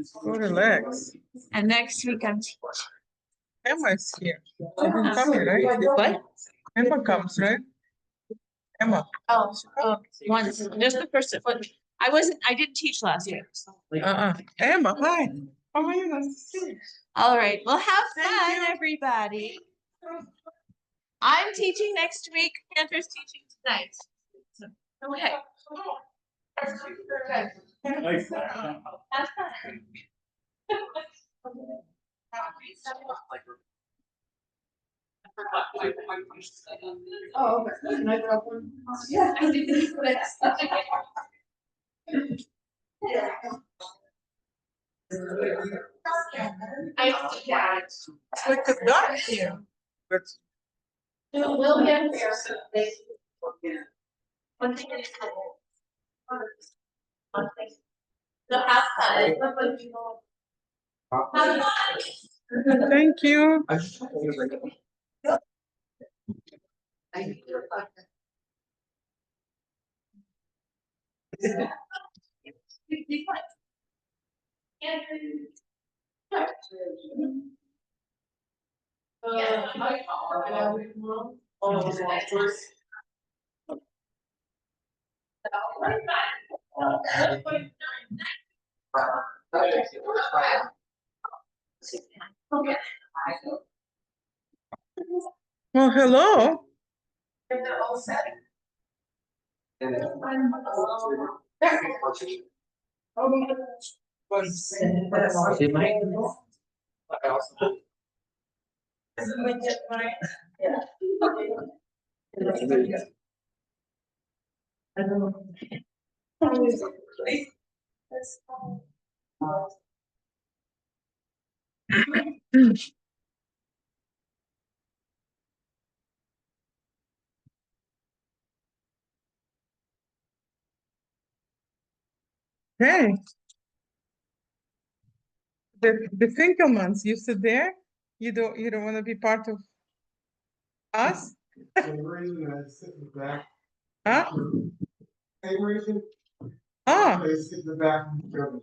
So relax. And next week I'm teaching. Emma is here. She didn't come here, right? What? Emma comes, right? Emma. Oh, once, just the first one. I didn't teach last week. Emma, hi. How are you? Nice to see you. All right, well, have fun, everybody. I'm teaching next week. Cantor's teaching tonight. Okay. Have fun. Oh, okay. Can I drop one? Yeah. I think this is what I see that. It's like a duck here. But We'll get there. One thing is one thing. So have fun. Have fun. thank you. Well, hello. Hey. The Finkelmans, you sit there? You don't want to be part of us? Same reason I sit in the back. Huh? Same reason Ah, I sit in the back. of the service.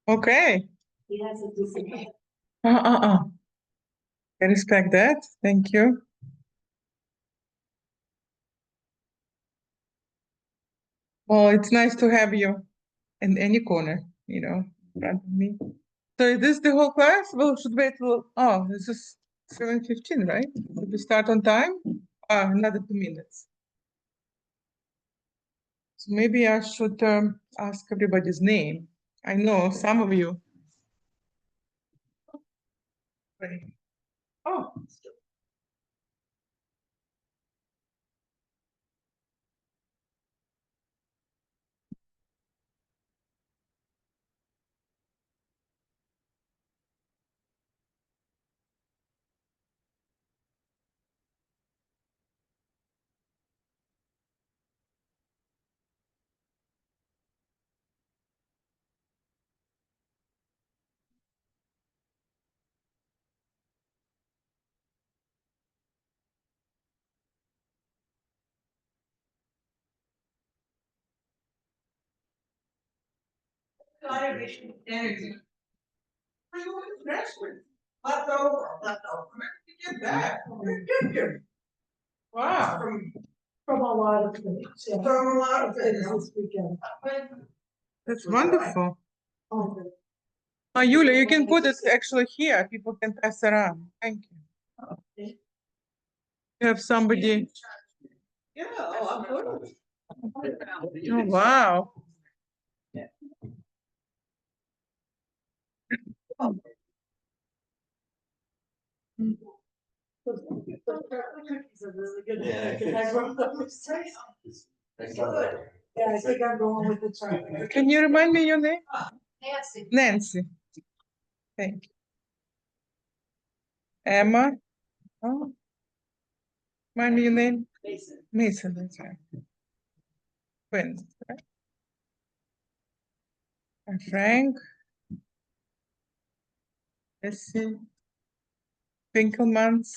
okay. He has a decent. I respect that. Thank you. Well, it's nice to have you in any corner, in front of me. So is this the whole class? Well, should wait till, this is 7:15, right? Should we start on time? Another 2 minutes. So maybe I should ask everybody's name. I know some of you. Oh. Energy. Left over. Get that. Wow. From a lot of things. Yeah. From a lot of Things things. this weekend. That's wonderful. Oh, Oh, Yulia, you can put it actually here. People can pass around. Thank you. You have somebody. yeah, I'm good. Oh, wow. Those cookies are really good. Because I wrote those. Yeah, I think I'm going with the chocolate. Can you remind me your name? Nancy. Nancy. Thank you. Emma. Oh. Remind me your name? Mason. Mason, that's right. Twins, right? And Frank. Jesse. Finkelmans.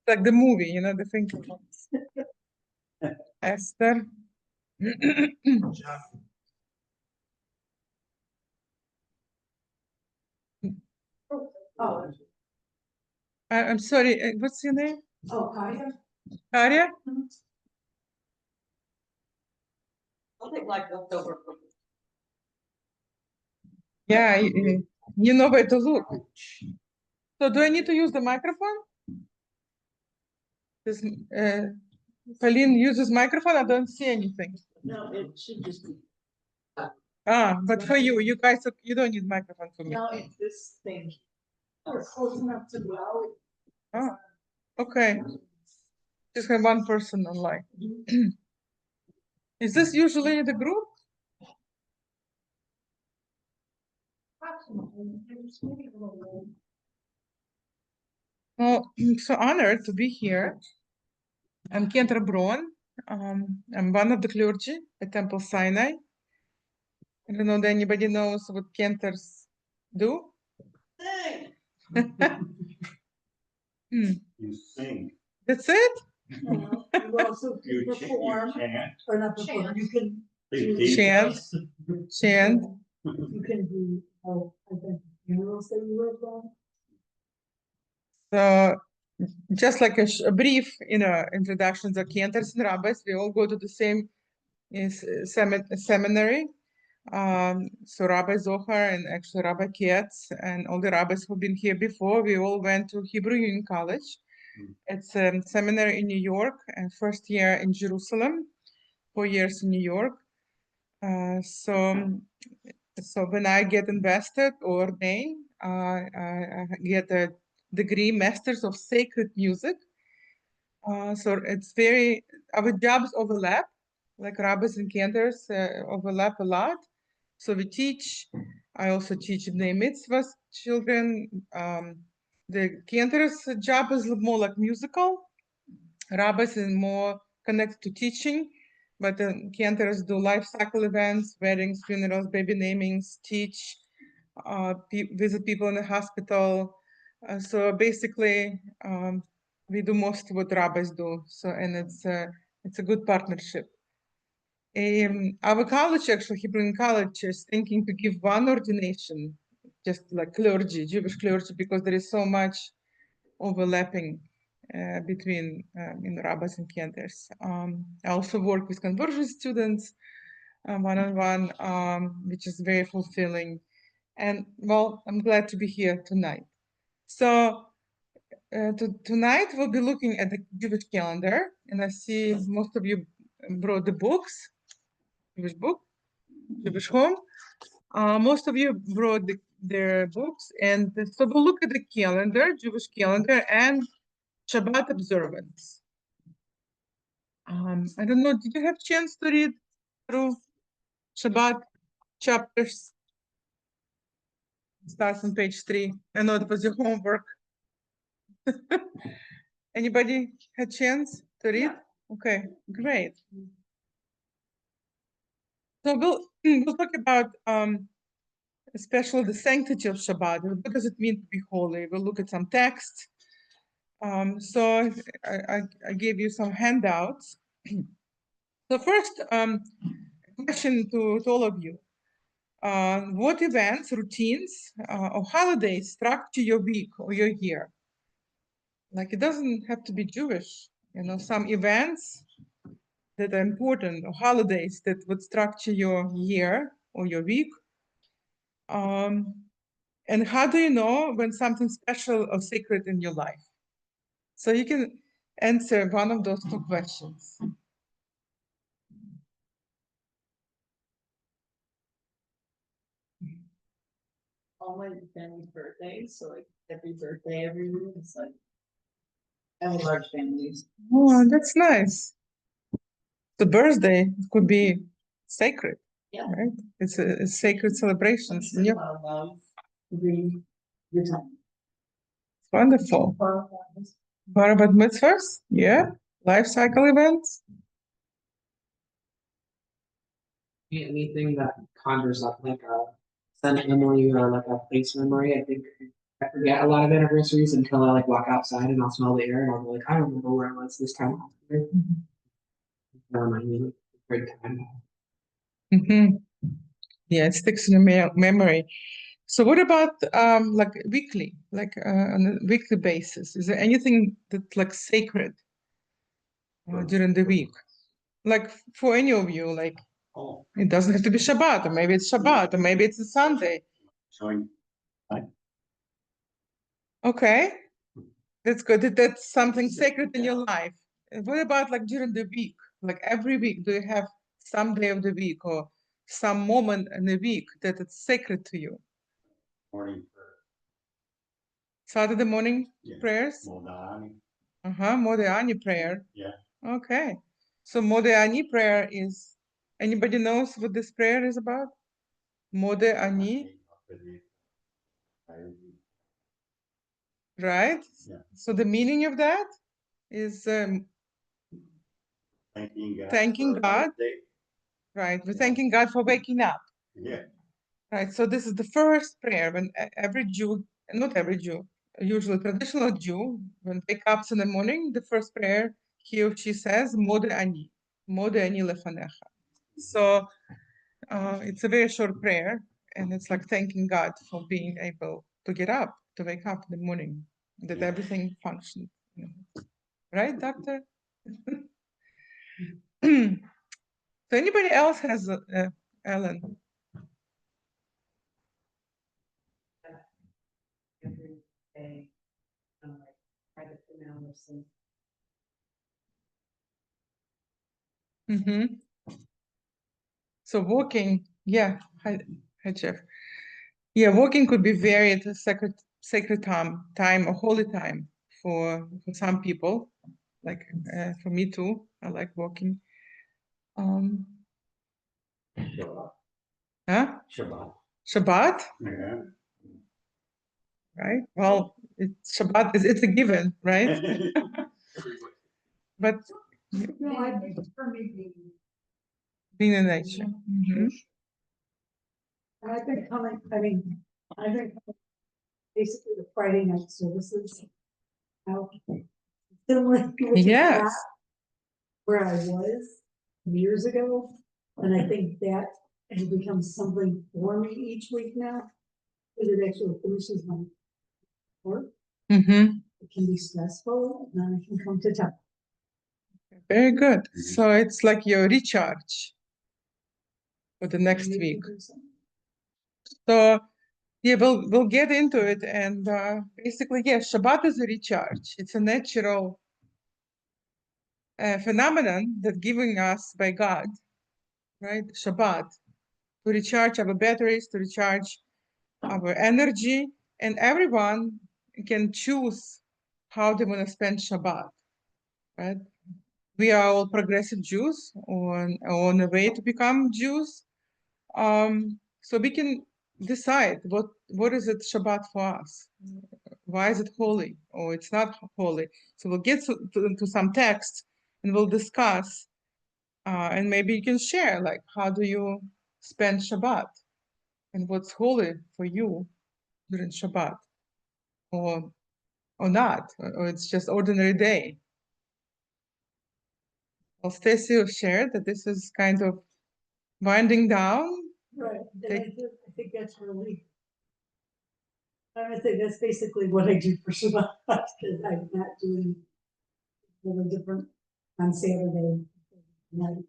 Like the movie, the Finkelmans. Esther. Oh, I'm sorry, what's your name? oh, Kaya? Arya? I'll take like leftover. Yeah, you know where to look. So do I need to use the microphone? This, Pauline uses microphone, I don't see anything. No, it should just be. But for you guys, you don't need microphone for me. No, it's this thing. We're close enough to the alley. Oh, okay. Just have one person online. Is this usually the group? Well, I'm so honored to be here. I'm Cantor Braun. I'm one of the clergy at Temple Sinai. I don't know if anybody knows what Cantors do. Hey. You sing. That's it? You also You perform, chant. or not perform, you can. You do- teach Chant. us. Chant. You can do, I think, funerals that you work on. So just like a brief, introduction to Cantors and rabbis, we all go to the same seminary. So Rabbi Zohar and actually Rabbi Katz and all the rabbis who've been here before, we all went to Hebrew Union College. It's a seminary in New York and first year in Jerusalem, 4 years in New York. So when I get invested or ordained, I get a degree, Masters of Sacred Music. So it's our jobs overlap, like rabbis and cantors overlap a lot. So we teach, I also teach Bnei Mitzvahs, children. The cantor's job is more like musical. Rabbis is more connected to teaching, but the cantors do life cycle events, weddings, funerals, baby namings, teach, visit people in the hospital. So basically, we do most of what rabbis do. So, and it's a good partnership. Our college, actually, Hebrew College, is thinking to give one ordination, just like clergy, Jewish clergy, because there is so much overlapping between rabbis and cantors. I also work with conversion students one-on-one, which is very fulfilling. And well, I'm glad to be here tonight. So tonight we'll be looking at the Jewish calendar, and I see most of you brought the books, Jewish book, Jewish home. Most of you brought their books, and so we'll look at the calendar, Jewish calendar, and Shabbat observance. I don't know, did you have chance to read through Shabbat chapters? It starts on page 3. I know it was your homework. Anybody had chance to read? Okay, great. So we'll talk about especially the sanctity of Shabbat. What does it mean to be holy? We'll look at some text. So I gave you some handouts. So first, question to all of you. What events, routines, or holidays structure your week or your year? Like, it doesn't have to be Jewish, some events that are important, or holidays that would structure your year or your week. And how do you know when something special or sacred in your life? So you can answer one of those 2 questions. All my family's birthdays, so like every birthday, every week, it's like. I have large families. Oh, that's nice. The birthday could be sacred. Yeah. Right? It's a sacred celebration. A lot of love, agree, good time. Wonderful. What about mitzvahs? Yeah. Life cycle events? Anything that conjures up like a Senate memory or like a place memory. I think I forget a lot of anniversaries until I like walk outside and I'll smell the air and I'll be like, I don't remember where I was this time last year. Remind me. great time. Yeah, it sticks in the memory. So what about like weekly, like on a weekly basis? Is there anything that's like sacred during the week? Like for any of you, like Oh, it doesn't have to be Shabbat, or maybe it's Shabbat, or maybe it's a Sunday. so Okay, that's good. That's something sacred in your life. And what about like during the week? Like every week, do you have some day of the week or some moment in the week that it's sacred to you? morning prayer. Saturday morning Yeah. prayers? Modani. Modeh prayer. Yeah. Okay. So Modeh prayer is, anybody knows what this prayer is about? Modeh, right? Yeah. So the meaning of that is Thanking God. Thanking for God. another day. right? We're Yeah. thanking God for waking up, Yeah. right? So this is the first prayer when every Jew, not every Jew, usually traditional Jew, when wake up in the morning, the first prayer he or she says, Modeh ani lefanecha. So it's a very short prayer, and it's like thanking God for being able to get up, to wake up in the morning, that Yeah. everything functions. Right, doctor? So anybody else has Ellen? Every day, like private analysis. So walking, yeah. Hi, Jeff. Yeah, walking could be very a sacred time or holy time for some people. Like for me too, I like walking. Shabbat. Huh? Shabbat. Shabbat, Yeah. right? Well, Shabbat it's a given, right? But No, I think for me, being in nature. and I've been coming, I've been coming basically the Friday night services. Out. Similar to Yes. that, where I was years ago, and I think that has become something for me each week now. Because it actually finishes my work, it can be stressful, and then I can come to town. Very good. So it's like your recharge for the next week. So yeah, we'll get into it, and basically, yes, Shabbat is a recharge. It's a natural phenomenon that given us by God, right? Shabbat to recharge our batteries, to recharge our energy, and everyone can choose how they want to spend Shabbat, right? We are all progressive Jews on the way to become Jews. So we can decide what is it Shabbat for us? Why is it holy or it's not holy? So we'll get to some text and we'll discuss, and maybe you can share like how do you spend Shabbat and what's holy for you during Shabbat, or not, or it's just ordinary day. Well, Stacy shared that this is kind of winding down. Right, and Take- I think that's really. I would say that's basically what I do for Shabbat, because I'm not doing really different on Saturday night.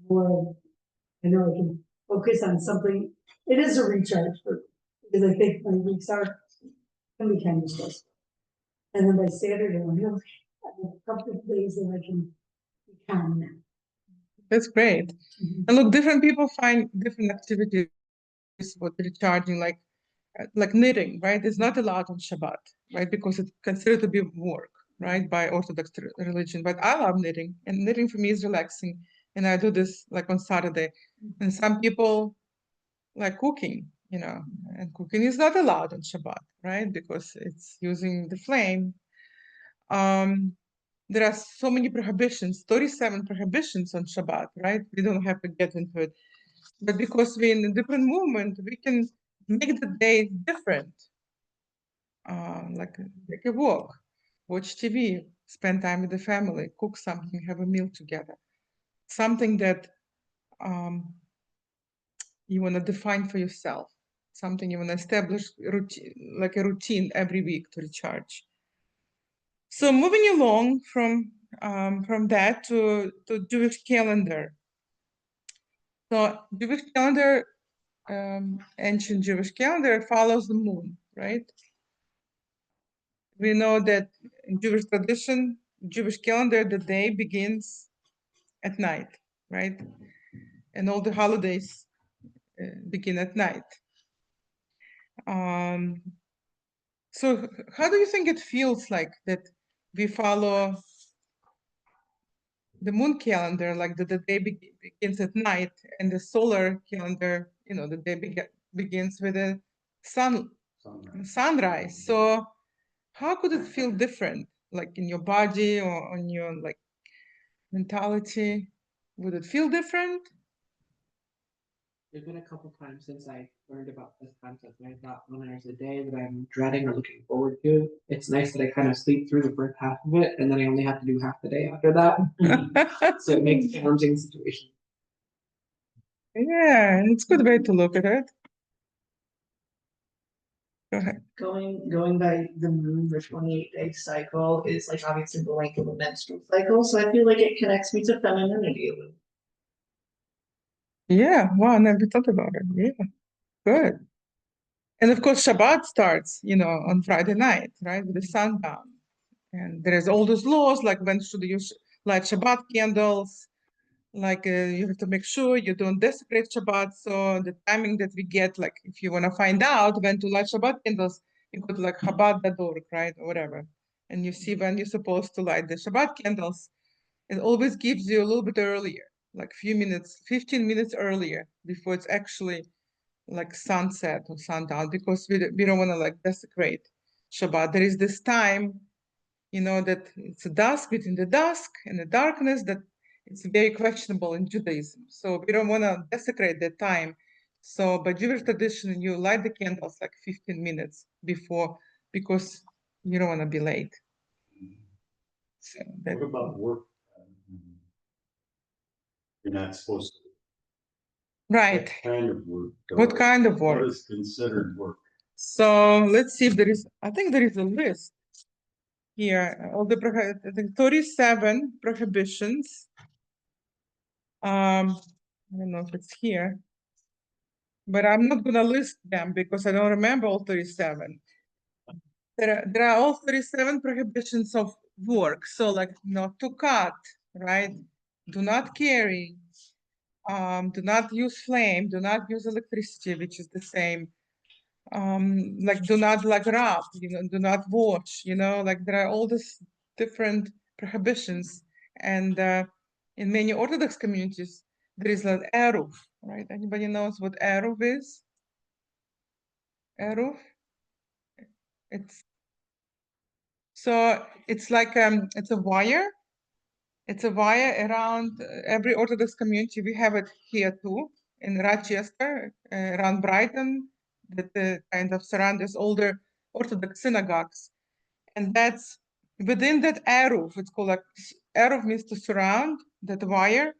More, I know I can focus on something, it is a recharge for, because I think my weeks are, can be kind of stressful. And then by Saturday, I have a couple of days that I can be calm now. That's great. And look, different people find different activities for recharging, like knitting, right? It's not allowed on Shabbat, right? Because it's considered to be work, right, by Orthodox religion. But I love knitting, and knitting for me is relaxing. And I do this like on Saturday. And some people like cooking, and cooking is not allowed on Shabbat, right? Because it's using the flame. There are so many prohibitions, 37 prohibitions on Shabbat, right? We don't have to get into it. But because we're in a different movement, we can make the day different. Like a walk, watch TV, spend time with the family, cook something, have a meal together. something that you want to define for yourself, something you want to establish routine, like a routine every week to recharge. So moving along from that to Jewish calendar. So Jewish calendar, ancient Jewish calendar follows the moon, right? We know that in Jewish tradition, Jewish calendar, the day begins at night, right? And all the holidays begin at night. So how do you think it feels like that we follow the moon calendar, like the day begins at night, and the solar calendar, the day begins with the sunrise. So how could it feel different, like in your body or on your like mentality? Would it feel different? There's been a couple times since I learned about this concept, and I thought when there's a day that I'm dreading or looking forward to, it's nice that I kind of sleep through the first half of it, and then I only have to do half the day after that. So it makes a challenging situation. Yeah, it's a good way to look at it. Go ahead. Going by the moon, the 28-day cycle is like obviously the length of a menstrual cycle. So I feel like it connects me to femininity a little. Yeah, wow, I never thought about it. Yeah, good. And of course, Shabbat starts, on Friday night, right, with the sundown. And there's all those laws, like when should you light Shabbat candles, like you have to make sure you don't desecrate Shabbat. So the timing that we get, like if you want to find out when to light Shabbat candles, you go to like Chabad.org, right, or whatever. And you see when you're supposed to light the Shabbat candles. It always gives you a little bit earlier, like few minutes, 15 minutes earlier before it's actually like sunset or sundown, because we don't want to like desecrate Shabbat. There is this time, that it's a dusk, between the dusk and the darkness, that it's very questionable in Judaism. So we don't want to desecrate that time. So by Jewish tradition, you light the candles like 15 minutes before, because you don't want to be late. So that, What about work? You're not supposed to. right. What kind of work? What kind of work? What is considered work? So let's see if I think there is a list here, all the, I think 37 prohibitions. I don't know if it's here, but I'm not gonna list them because I don't remember all 37. There are all 37 prohibitions of work. So like not to cut, right? Do not carry, do not use flame, do not use electricity, which is the same. Like do not like rub, do not wash, like there are all these different prohibitions. And in many Orthodox communities, there is like eruv, right? Anybody knows what eruv is? Eruv? It's like it's a wire. It's a wire around every Orthodox community. We have it here too in Rochester, around Brighton, that kind of surrounds older Orthodox synagogues. And that's within that eruv. It's called like eruv, means to surround that wire.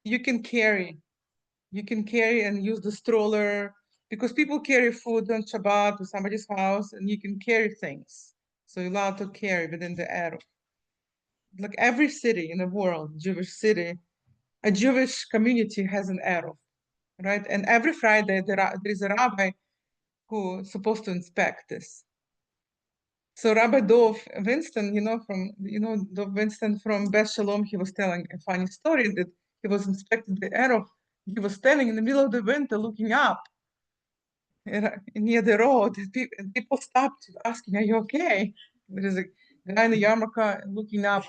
You can carry and use the stroller, because people carry food on Shabbat to somebody's house, and you can carry things. So you're allowed to carry within the eruv. Like every city in the world, Jewish city, a Jewish community has an eruv, right? And every Friday there is a rabbi who's supposed to inspect this. So Rabbi Dov Winston, Dov Winston from Beth Shalom, he was telling a funny story that he was inspecting the eruv. He was standing in the middle of the winter looking up near the road. And people stopped asking, "Are you okay?" There is a guy in the yarmulke looking up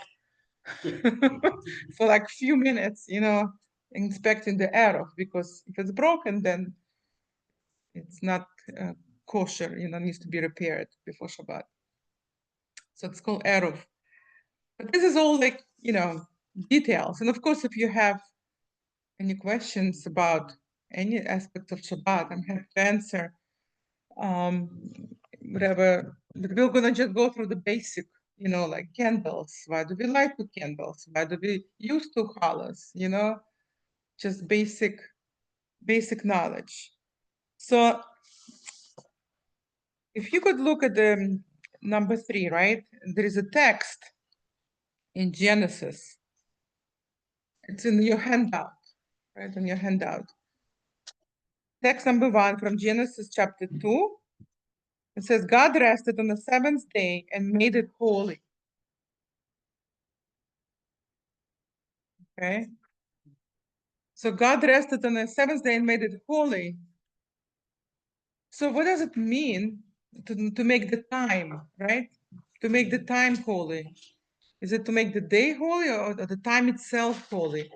for like a few minutes, inspecting the eruv, because if it's broken, then it's not kosher, needs to be repaired before Shabbat. So it's called eruv. But this is all like, details. And of course, if you have any questions about any aspect of Shabbat, I'm happy to answer. Whatever, but we're gonna just go through the basic you know, like candles. Why do we light the candles? Why do we use two colors? You know, just basic knowledge. So if you could look at the number 3, right? There is a text in Genesis. It's in your handout, right? In your handout. Text number 1 from Genesis chapter 2. It says, God rested on the 7th day and made it holy. Okay. So God rested on the 7th day and made it holy. So what does it mean to make the time, right? To make the time holy? Is it to make the day holy or the time itself holy?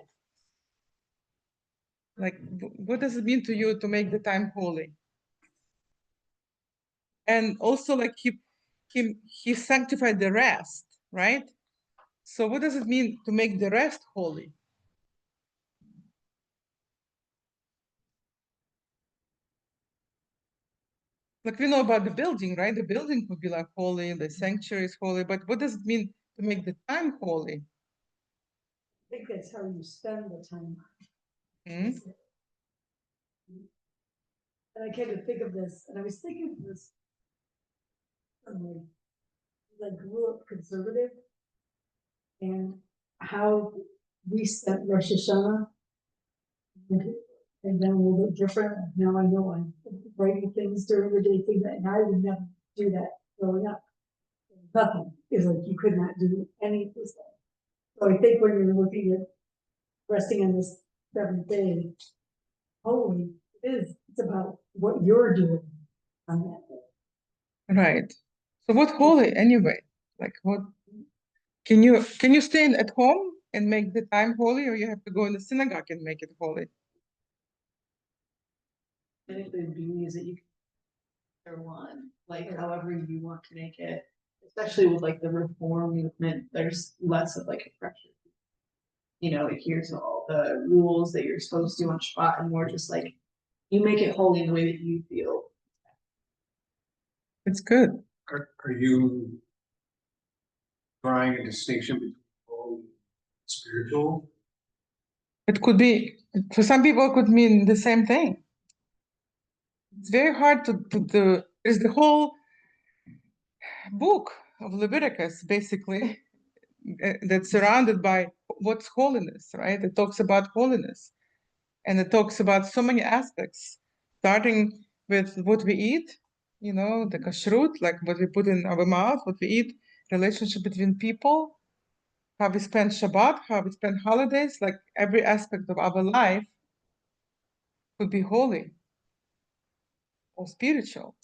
Like, what does it mean to you to make the time holy? And also, like, he sanctified the rest, right? So what does it mean to make the rest holy? Like, we know about the building, right? The building could be like holy, the sanctuary is holy, but what does it mean to make the time holy? I think that's how you spend the time. Hmm? And I came to think of this, and I was thinking of this. I grew up conservative, and how we spent Rosh Hashanah, and then a little bit different. Now I know I'm writing things during the day, things that, and I would never do that growing up. Nothing is like you could not do any of this stuff. So I think when you're looking at resting on this 7th day, holy, it's about what you're doing on that day. Right. So what holy anyway? Like, what can you stay at home and make the time holy, or you have to go in the synagogue and make it holy? I think the beauty is that you can one, like however you want to make it, especially with like the reform movement, there's less of like a pressure. You know, like here's all the rules that you're supposed to do on Shabbat, and more just like you make it holy in the way that you feel. It's good. Are you drawing a distinction between holy and spiritual? It could be, for some people, it could mean the same thing. It's very hard to there's the whole book of Leviticus, basically, that's surrounded by what's holiness, right? It talks about holiness. And it talks about so many aspects, starting with what we eat, you know, the kashrut, like what we put in our mouth, what we eat, relationship between people, how we spend Shabbat, how we spend holidays, like every aspect of our life could be holy or spiritual.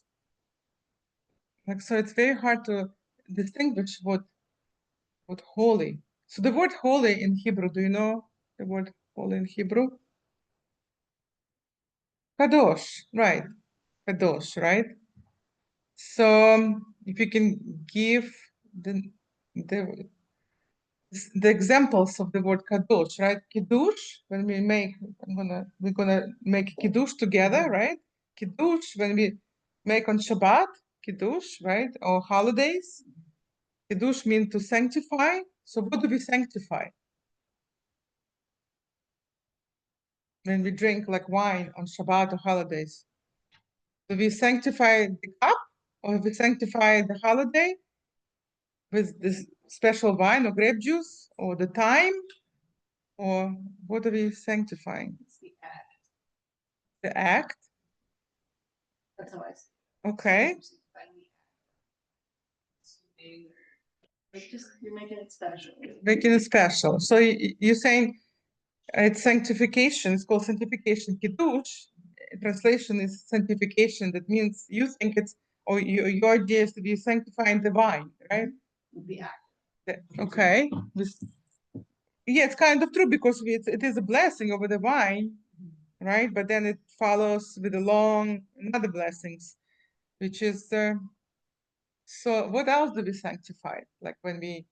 Like, so it's very hard to distinguish what holy. So the word holy in Hebrew, do you know the word holy in Hebrew? Kadosh, right? Kadosh, right? So if you can give the examples of the word kadosh, right? Kiddush, when we make, we're gonna make kiddush together, right? Kiddush when we make on Shabbat, kiddush, right? Or holidays. Kiddush means to sanctify. So what do we sanctify? When we drink like wine on Shabbat or holidays. Do we sanctify the cup or we sanctify the holiday with this special wine or grape juice or the time? Or what are we sanctifying? It's the act. The act? That's how I see it. Okay. Like just you're making it special. Making it special. So you're saying it's sanctification. It's called sanctification. Kiddush, translation is sanctification. That means you think it's, or your idea is to be sanctifying the wine, right? The act. Okay. Yeah, it's kind of true because it is a blessing over the wine, right? But then it follows with another blessings, which is, so what else do we sanctify? Like when we,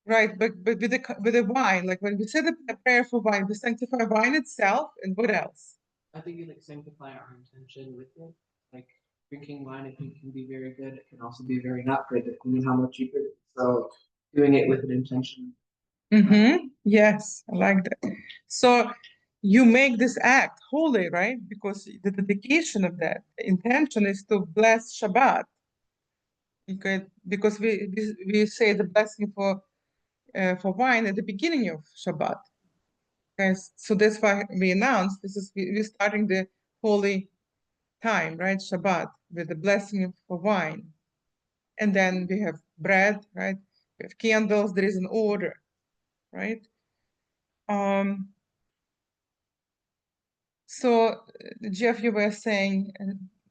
right, but with the wine, like when we say the prayer for wine, we sanctify wine itself, and what else? I think you like sanctify our intention with it. Like drinking wine, I think, can be very good. It can also be very not good, depending on how much you drink. So doing it with an intention. Mm-hmm. Yes, I like that. So you make this act holy, right? Because the dedication of that intention is to bless Shabbat. Okay, because we say the blessing for wine at the beginning of Shabbat. Okay, so that's why we announced we're starting the holy time, right? Shabbat with the blessing for wine, and then we have bread, right? We have candles. There is an order, right? So Jeff, you were saying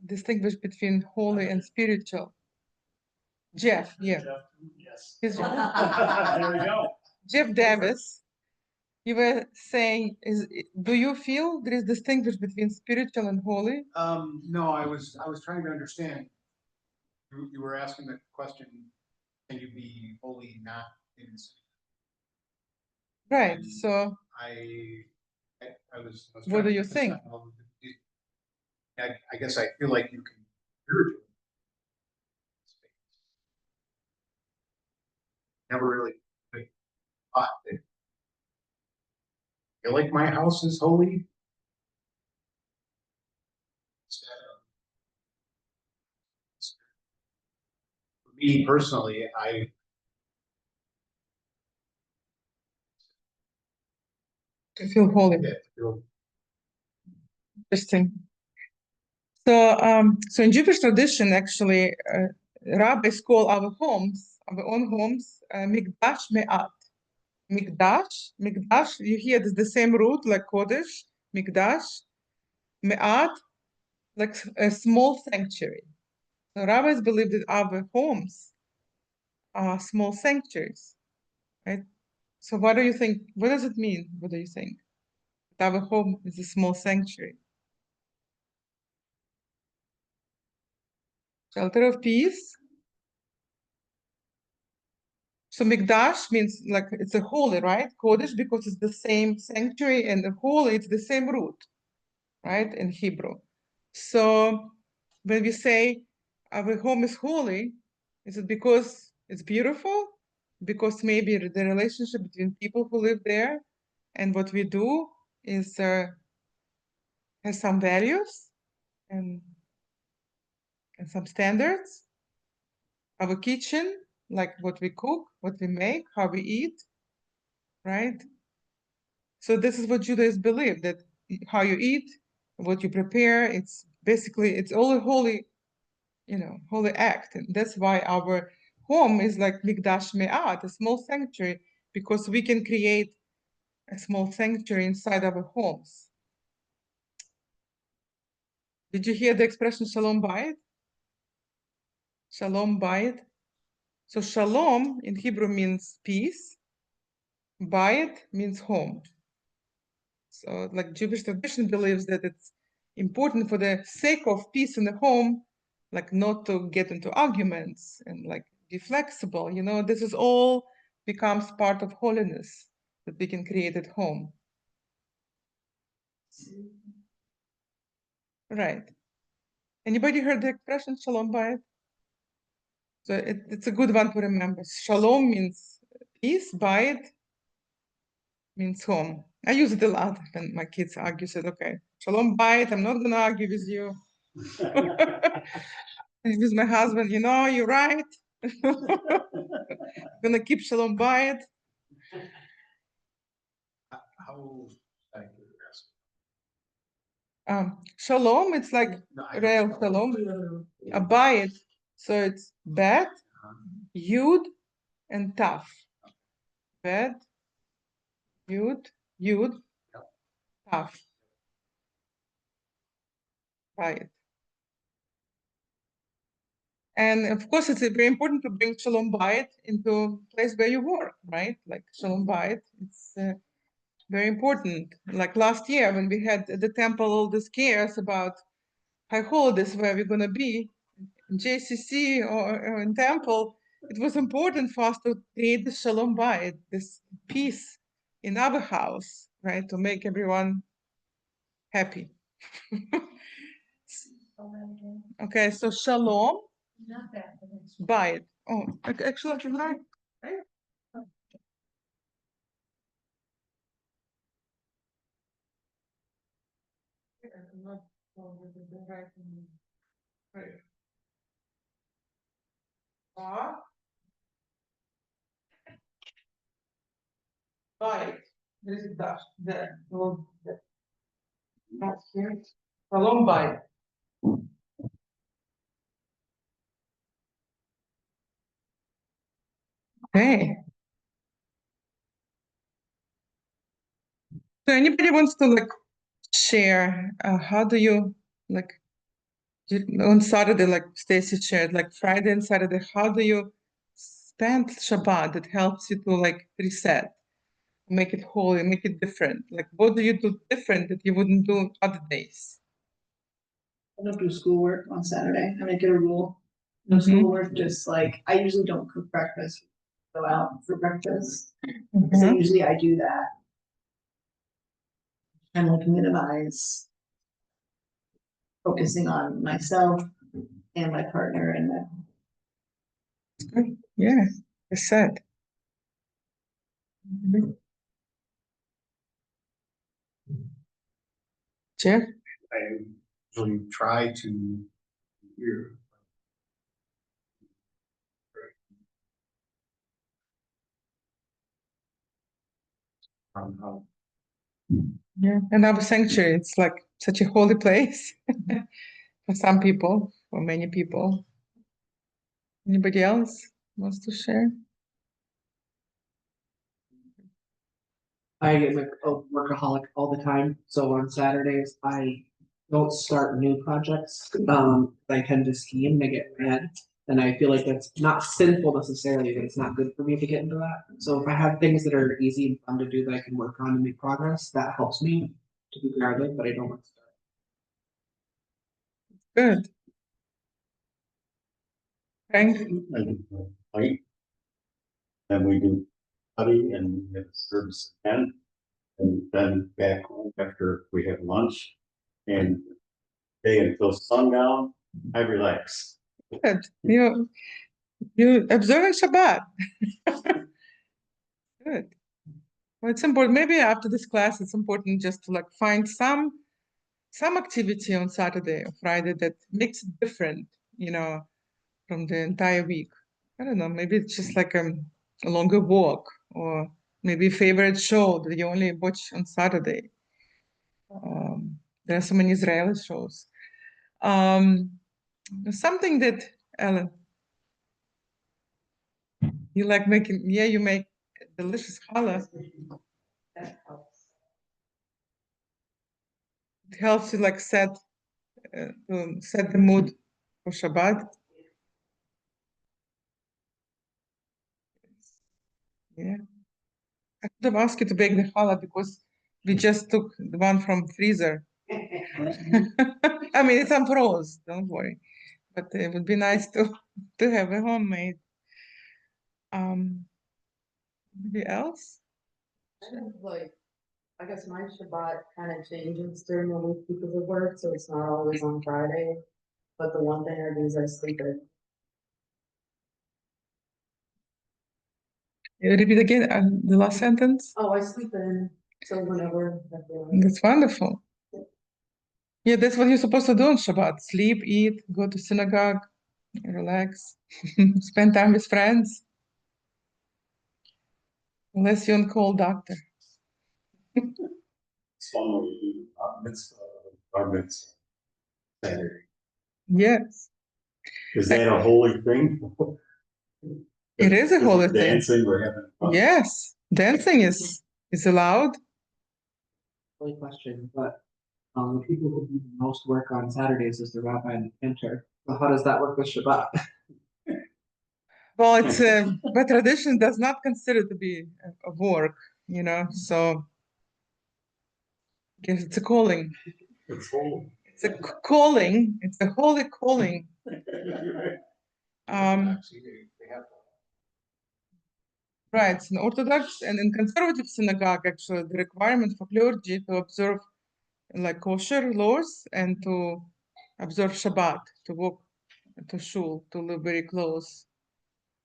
distinguish between holy and spiritual. Jeff, yeah. Yes. He's Jeff. There we go. Jeff Davis, you were saying, do you feel there is distinguish between spiritual and holy? No, I was trying to understand. You were asking the question, can you be holy not in sin? Right. And So I was what trying do to you think? understand, I guess I feel like you can spiritual. Never really thought that. Feel like my house is holy. For me personally, I To feel holy. feel Interesting. So in Jewish tradition, actually, rabbis call our own homes, mikdash me'at. Mikdash, you hear the same root like Kodesh, mikdash, me'at, like a small sanctuary. So rabbis believe that our homes are small sanctuaries, right? So what do you think? What does it mean? What do you think? That our home is a small sanctuary. Shelter of peace. So Mikdash means like it's a holy, right? Kodesh because it's the same sanctuary, and the holy it's the same root, right? In Hebrew. So when we say our home is holy, is it because it's beautiful? Because maybe the relationship between people who live there and what we do is has some values and some standards. Our kitchen, like what we cook, what we make, how we eat, right? So this is what Judaism believe, that how you eat, what you prepare, it's basically, it's all a holy, holy act. And that's why our home is like Mikdash Me'at, a small sanctuary, because we can create a small sanctuary inside our homes. Did you hear the expression Shalom Bayit? Shalom Bayit. So Shalom in Hebrew means peace. Bayit means home. So like Jewish tradition believes that it's important for the sake of peace in the home, like not to get into arguments and like be flexible. This is all becomes part of holiness that we can create at home. Right. Anybody heard the expression Shalom Bayit? So it's a good one to remember. Shalom means peace, Bayit means home. I use it a lot when my kids argue. Said, okay, Shalom Bayit, I'm not gonna argue with you. With my husband, you're right. Gonna keep Shalom Bayit. how I Shalom, it's like real Shalom. A Bayit, so it's Bet, Yud, and Taf. Bet, Yud, Taf. Bayit. And of course, it's very important to bring Shalom Bayit into a place where you work, right? Like Shalom Bayit, it's very important. Like last year when we had at the temple all the scares about high holidays where we're going to be, in JCC or in temple, it was important for us to create this Shalom Bayit, this peace in our house, right? To make everyone happy. Okay, so shalom, Not that, but it's. bayit. Oh, actually, I can write. Bayit. There is a dash there. Not here. Shalom bayit. Okay. So anybody wants to like share, how do you like on Saturday, like Stacy shared, like Friday and Saturday, how do you spend Shabbat that helps you to like reset, make it holy, make it different? Like what do you do different that you wouldn't do other days? I don't do schoolwork on Saturday. I make it a rule. No Mhm. schoolwork, just like, I usually don't cook breakfast, go out for breakfast. So Mhm. usually I do that. And like minimize focusing on myself and my partner and my. Good. Yeah, reset. Mhm. Jeff? I usually try to hear. How Yeah, and our sanctuary, it's like such a holy place for some people, for many people. Anybody else wants to share? I get like a workaholic all the time, so on Saturdays I don't start new projects. I tend to scheme and I get mad, and I feel like that's not sinful necessarily, but it's not good for me to get into that. So if I have things that are easy and fun to do that I can work on and make progress, that helps me to be grounded, but I don't want to start. Good. Frank? I do fight. Then we do study and we have service again. And then back home after we have lunch and day until sundown, I relax. Good. You observing Shabbat. Good. Well, it's important. Maybe after this class, it's important just to like find some activity on Saturday or Friday that makes it different, from the entire week. I don't know. Maybe it's just like a longer walk, or maybe a favorite show that you only watch on Saturday. There are so many Israeli shows. Something that Ellen, you like making. Yeah, you make delicious challah. That helps. It helps you like set the mood for Shabbat. Yeah, I could have asked you to bake the challah because we just took the one from freezer. I mean, it's unfroze. Don't worry, but it would be nice to have a homemade. Anybody else? Like, I guess my Shabbat kind of changes during the week because of work, so it's not always on Friday. But the one thing I do is I sleep in. Repeat again the last sentence. Oh, I sleep in, so whenever I feel like. That's wonderful. Yeah, that's what you're supposed to do on Shabbat. Sleep, eat, go to synagogue, relax, spend time with friends. Unless you're on call doctor. It's fun when you do bar mitzvah Saturday. Yes, Is that a holy thing? it is a Because holy we're thing. dancing, we're having fun. Yes, dancing is allowed. Silly question, but the people who do the most work on Saturdays is the Rabbi and the Cantor. So how does that work with Shabbat? Well, it's but tradition does not consider to be a work, so I guess it's a calling. It's holy. It's a calling. It's a holy calling. They have. Right, in Orthodox and in conservative synagogue, actually, the requirement for clergy to observe like kosher laws and to observe Shabbat, to walk to shul, to live very close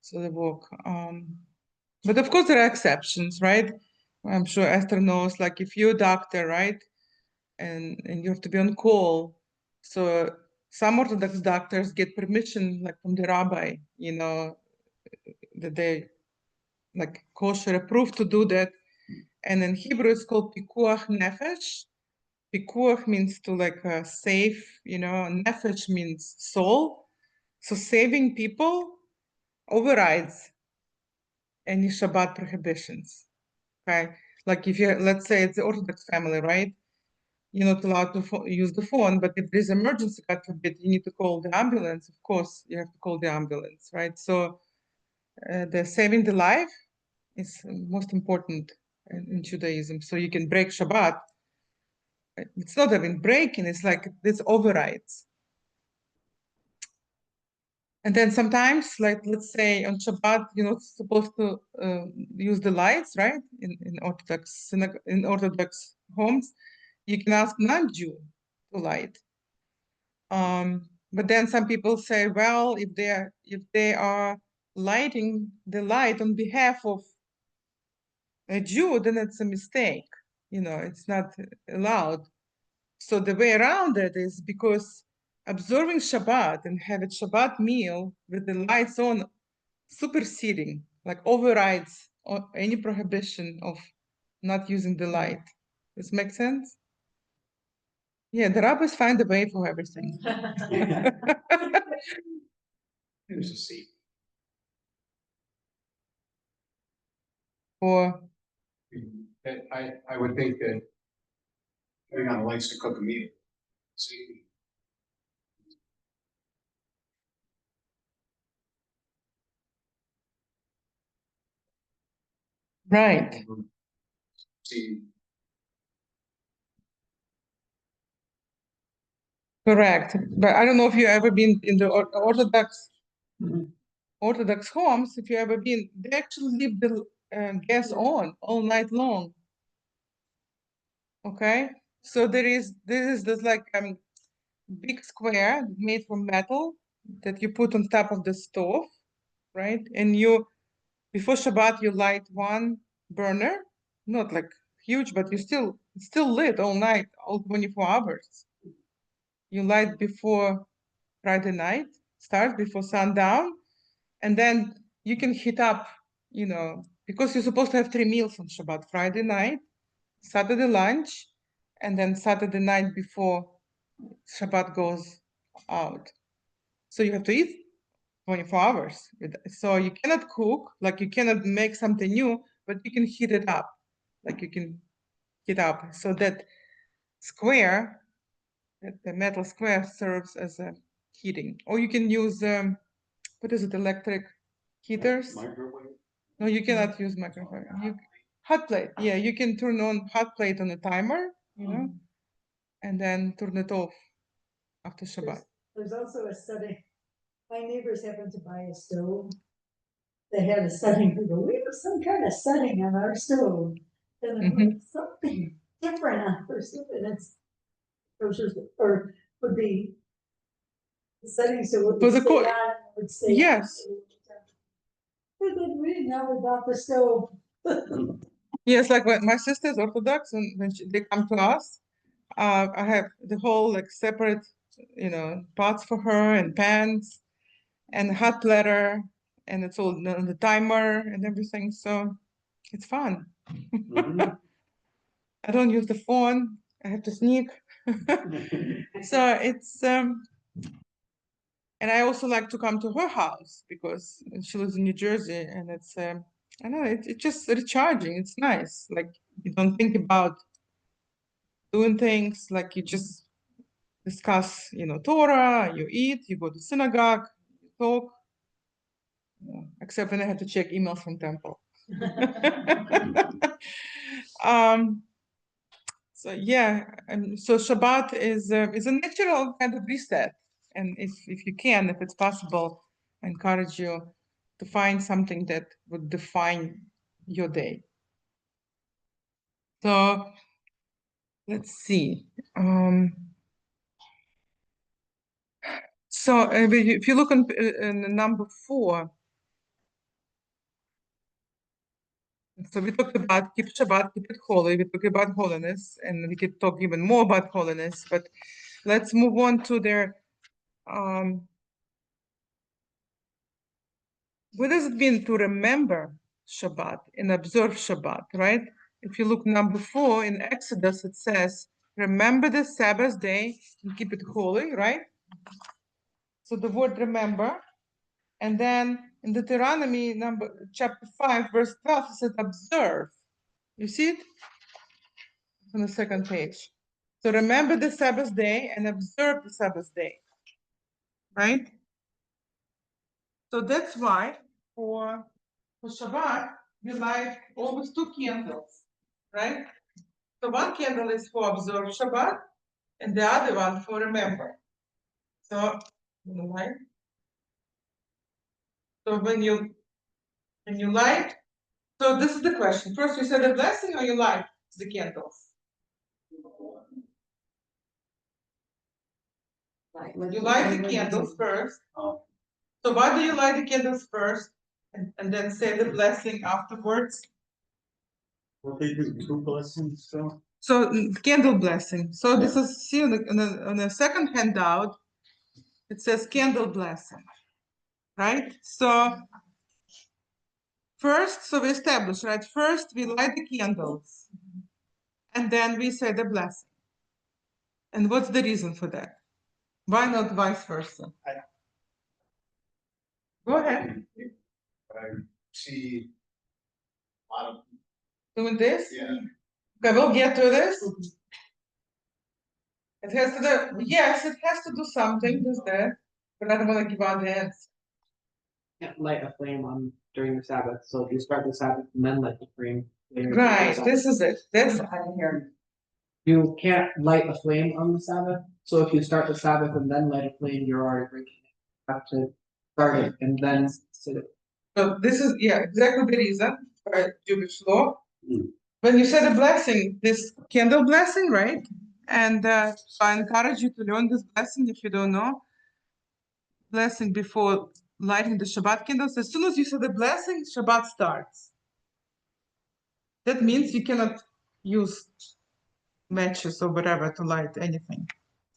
to the walk. But of course there are exceptions, right? I'm sure Esther knows, like if you're a doctor, right? And you have to be on call. So some Orthodox doctors get permission, like from the rabbi, you know, that they like kosher approved to do that. And in Hebrew it's called pikuach nefesh. Pikuach means to like save, you know, nefesh means soul. So saving people overrides any Shabbat prohibitions. Okay, like if you, let's say it's the Orthodox family, right? You're not allowed to use the phone, but if there's emergency, God forbid, you need to call the ambulance. Of course, you have to call the ambulance, right? So the saving the life is most important in Judaism. So you can break Shabbat. It's not even breaking, it's like this overrides. And then sometimes, like let's say on Shabbat, you're not supposed to use the lights, right? In Orthodox homes, you can ask non-Jew to light. But then some people say, well, if they are lighting the light on behalf of a Jew, then it's a mistake. You know, it's not allowed. So the way around it is because observing Shabbat and having Shabbat meal with the lights on superseding, like overrides any prohibition of not using the light. This makes sense? Yeah, the rabbis find a way for everything. There's a seat. Or I would think that turning on the lights to cook a meal. See, right. see, Correct. But I don't know if you've ever been in the Orthodox Orthodox homes. If you ever been, they actually leave the gas on all night long. Okay, so this is like big square made from metal that you put on top of the stove, right? And you before Shabbat you light one burner, not like huge, but it's still lit all night, all 24 hours. You light before Friday night, start before sundown, and then you can heat up, you know, because you're supposed to have 3 meals on Shabbat: Friday night, Saturday lunch, and then Saturday night before Shabbat goes out. So you have to eat 24 hours. So you cannot cook, like you cannot make something new, but you can heat it up. Like you can heat up. So that square, the metal square serves as a heating. Or you can use, what is it, electric heaters? Microwave? No, you cannot use microwave. Hot plate, yeah, you can turn on hot plate on a timer, you know, and then turn it off after Shabbat. There's also a setting, my neighbors happened to buy a stove. They had a setting, we go, we have some kind of setting on our stove. And I'm like, something different on our stove, and it's, or would be the settings that would For the stay co- on, would stay on. Yes. We're good, we never bought the stove. Yes, like when my sister's Orthodox, and when they come to us, I have the whole like separate, you know, pots for her and pans and hot platter, and it's all on the timer and everything. So it's fun. I don't use the phone. I have to sneak. So it's and I also like to come to her house because she lives in New Jersey, and it's I don't know, it's just recharging. It's nice. Like you don't think about doing things, like you just discuss, you know, Torah, you eat, you go to synagogue, you talk, except when I have to check emails from temple. So yeah, and so Shabbat is a natural kind of reset, and if you can, if it's possible, I encourage you to find something that would define your day. So let's see. So if you look on number 4, so we talked about keep Shabbat, keep it holy. We talked about holiness, and we could talk even more about holiness. But let's move on to their. What does it mean to remember Shabbat and observe Shabbat? Right? If you look number 4 in Exodus, it says, "Remember the Sabbath day and keep it holy." Right? So the word "remember." And then in Deuteronomy chapter 5, verse 12, it says observe. You see it? It's on the second page. So remember the Sabbath day and observe the Sabbath day. Right? So that's why for Shabbat, we light always 2 candles. Right? So one candle is for observe Shabbat and the other one for remember. So, right? So when you light, so this is the question. First you say the blessing or you light the candles? You light the candles first. Oh. So why do you light the candles first and then say the blessing afterwards? Well, they do 2 blessings, so. So candle blessing. So this is, see on the second handout, it says candle blessing, right? So first, so we establish, right? First we light the candles and then we say the blessing. And what's the reason for that? Why not vice versa? Go ahead. I see a lot of, Doing this? yeah, Okay, we'll get to this. It has to do, yes, it has to do something with that, but I don't want to give out the answer. Can't light a flame on during the Sabbath, so if you start the Sabbath and then light the flame. later in the Right, Sabbath. this is it. That's You can't light a flame on the Sabbath, so if you start the Sabbath and then light a flame, you're already breaking it. You have to start it and then sit it. so this is exactly the reason for Jewish law. Mm. When you say the blessing, this candle blessing, right? And so I encourage you to learn this blessing if you don't know. Blessing before lighting the Shabbat candles. As soon as you say the blessing, Shabbat starts. That means you cannot use matches or whatever to light anything.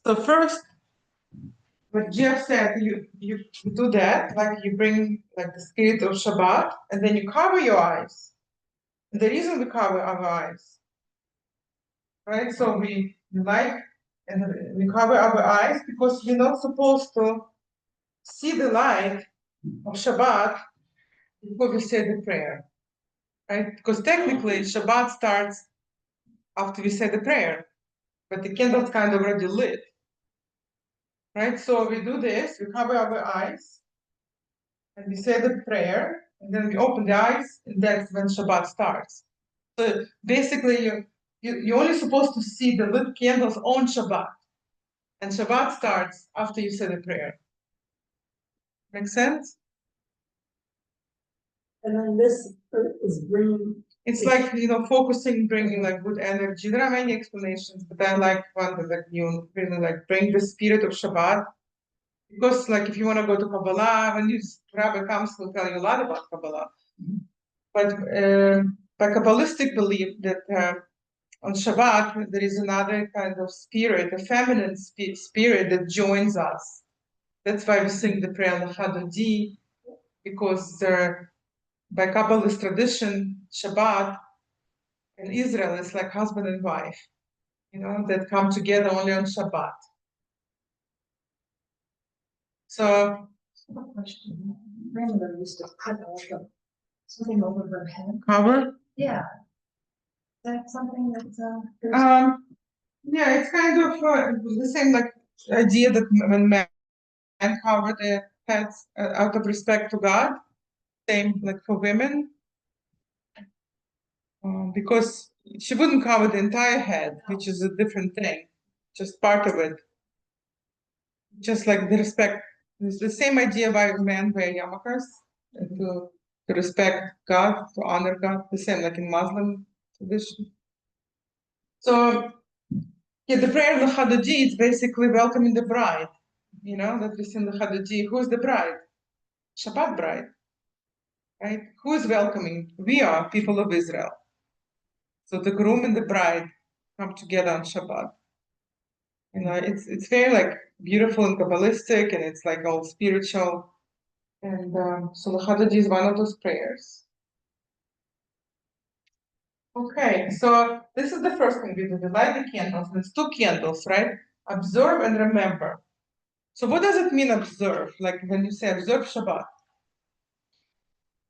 So first, what Jeff said, you do that, like you bring like the spirit of Shabbat, and then you cover your eyes. And the reason we cover our eyes, right? So we light and we cover our eyes because we're not supposed to see the light of Shabbat before we say the prayer, right? Because technically Shabbat starts after we say the prayer, but the candle's kind of already lit, right? So we do this, we cover our eyes, and we say the prayer, and then we open the eyes, and that's when Shabbat starts. So basically, you're only supposed to see the lit candles on Shabbat, and Shabbat starts after you say the prayer. Make sense? And then this is bringing, It's like, focusing, bringing like good energy. There are many explanations, but I like one that you really like bring the spirit of Shabbat. Because like if you want to go to Kabbalah, when Rabbi comes, he'll tell you a lot about Kabbalah. But by Kabbalistic belief that on Shabbat there is another kind of spirit, a feminine spirit that joins us. That's why we sing the prayer L'Chadodi, because by Kabbalist tradition, Shabbat in Israel is like husband and wife, that come together only on Shabbat. So, Grandmother used to put something over her head. cover. Yeah. Is that something that's Yeah, it's kind of the same like idea that when men cover their heads out of respect to God, same like for women, because she wouldn't cover the entire head, which is a different thing, just part of it. Just like the respect, it's the same idea why men wear yarmulkes to respect God, to honor God, the same like in Muslim tradition. So, the prayer of the Hadji is basically welcoming the bride. you know, that we see in the Chadadi. Who is the bride? Shabbat bride, right? Who is welcoming? We are people of Israel. So the groom and the bride come together on Shabbat. You know, it's very like beautiful and Kabbalistic, and it's like all spiritual. And so the Chadadi is one of those prayers. Okay, so this is the first thing we do. We light the candles, and it's 2 candles, right? Observe and remember. So what does it mean, observe? Like when you say observe Shabbat?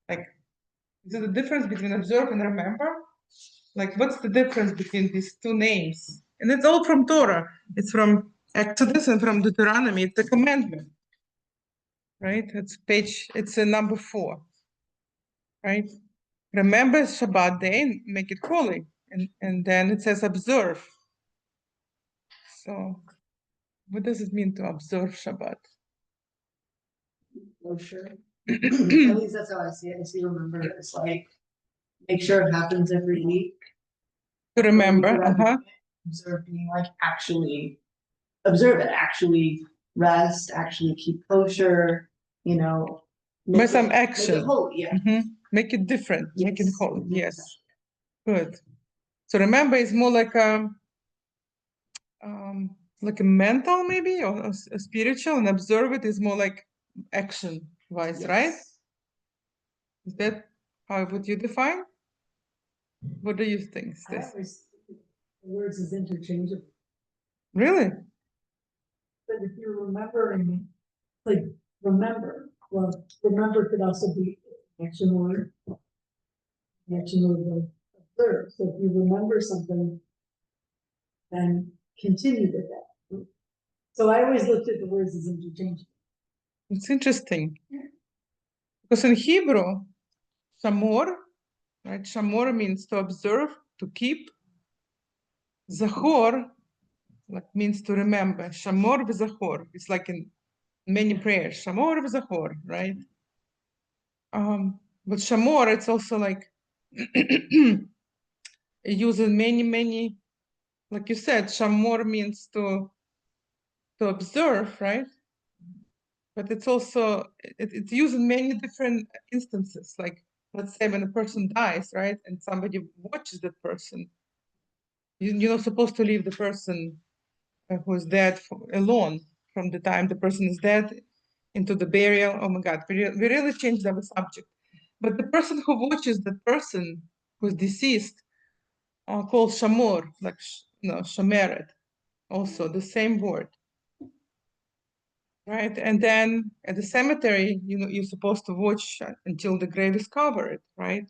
Like, is it the difference between observe and remember? Like, what's the difference between these 2 names? And it's all from Torah. It's from Exodus and from Deuteronomy. It's a commandment, right? It's a number 4, right? Remember Shabbat day and make it holy. And then it says observe. So what does it mean to observe Shabbat? Oh, sure. At least that's how I see it. I see remember it's like make sure it happens every week. To remember, Observe being like actually observe it, actually rest, actually keep kosher, you know. By some Make action. it holy, yeah. Make it different, make it Yes. holy. Yes, good. So remember is more like a mental maybe, or a spiritual, and observe it is more like action wise, right? Is that how would you define? What do you think, I Stacy? always think the words is interchangeable, Really? but if you're remembering, like remember could also be action word. Action word will observe. So if you remember something, then continue with that. So I always looked at the words as interchangeable. It's interesting. Because in Hebrew, shamor, right? Shamor means to observe, to keep. Zachor like means to remember. Shamor v'zachor. It's like in many prayers. Shamor v'zachor, right? But shamor, it's also like using many, like you said, shamor means to observe, right? But it's also, it's used in many different instances. Like, let's say when a person dies, right? And somebody watches that person. You're not supposed to leave the person who is dead alone from the time the person is dead into the burial. Oh my God, we really changed our subject. But the person who watches the person who's deceased called shamor, like shameret, also the same word, right? And then at the cemetery, you're supposed to watch until the grave is covered, right?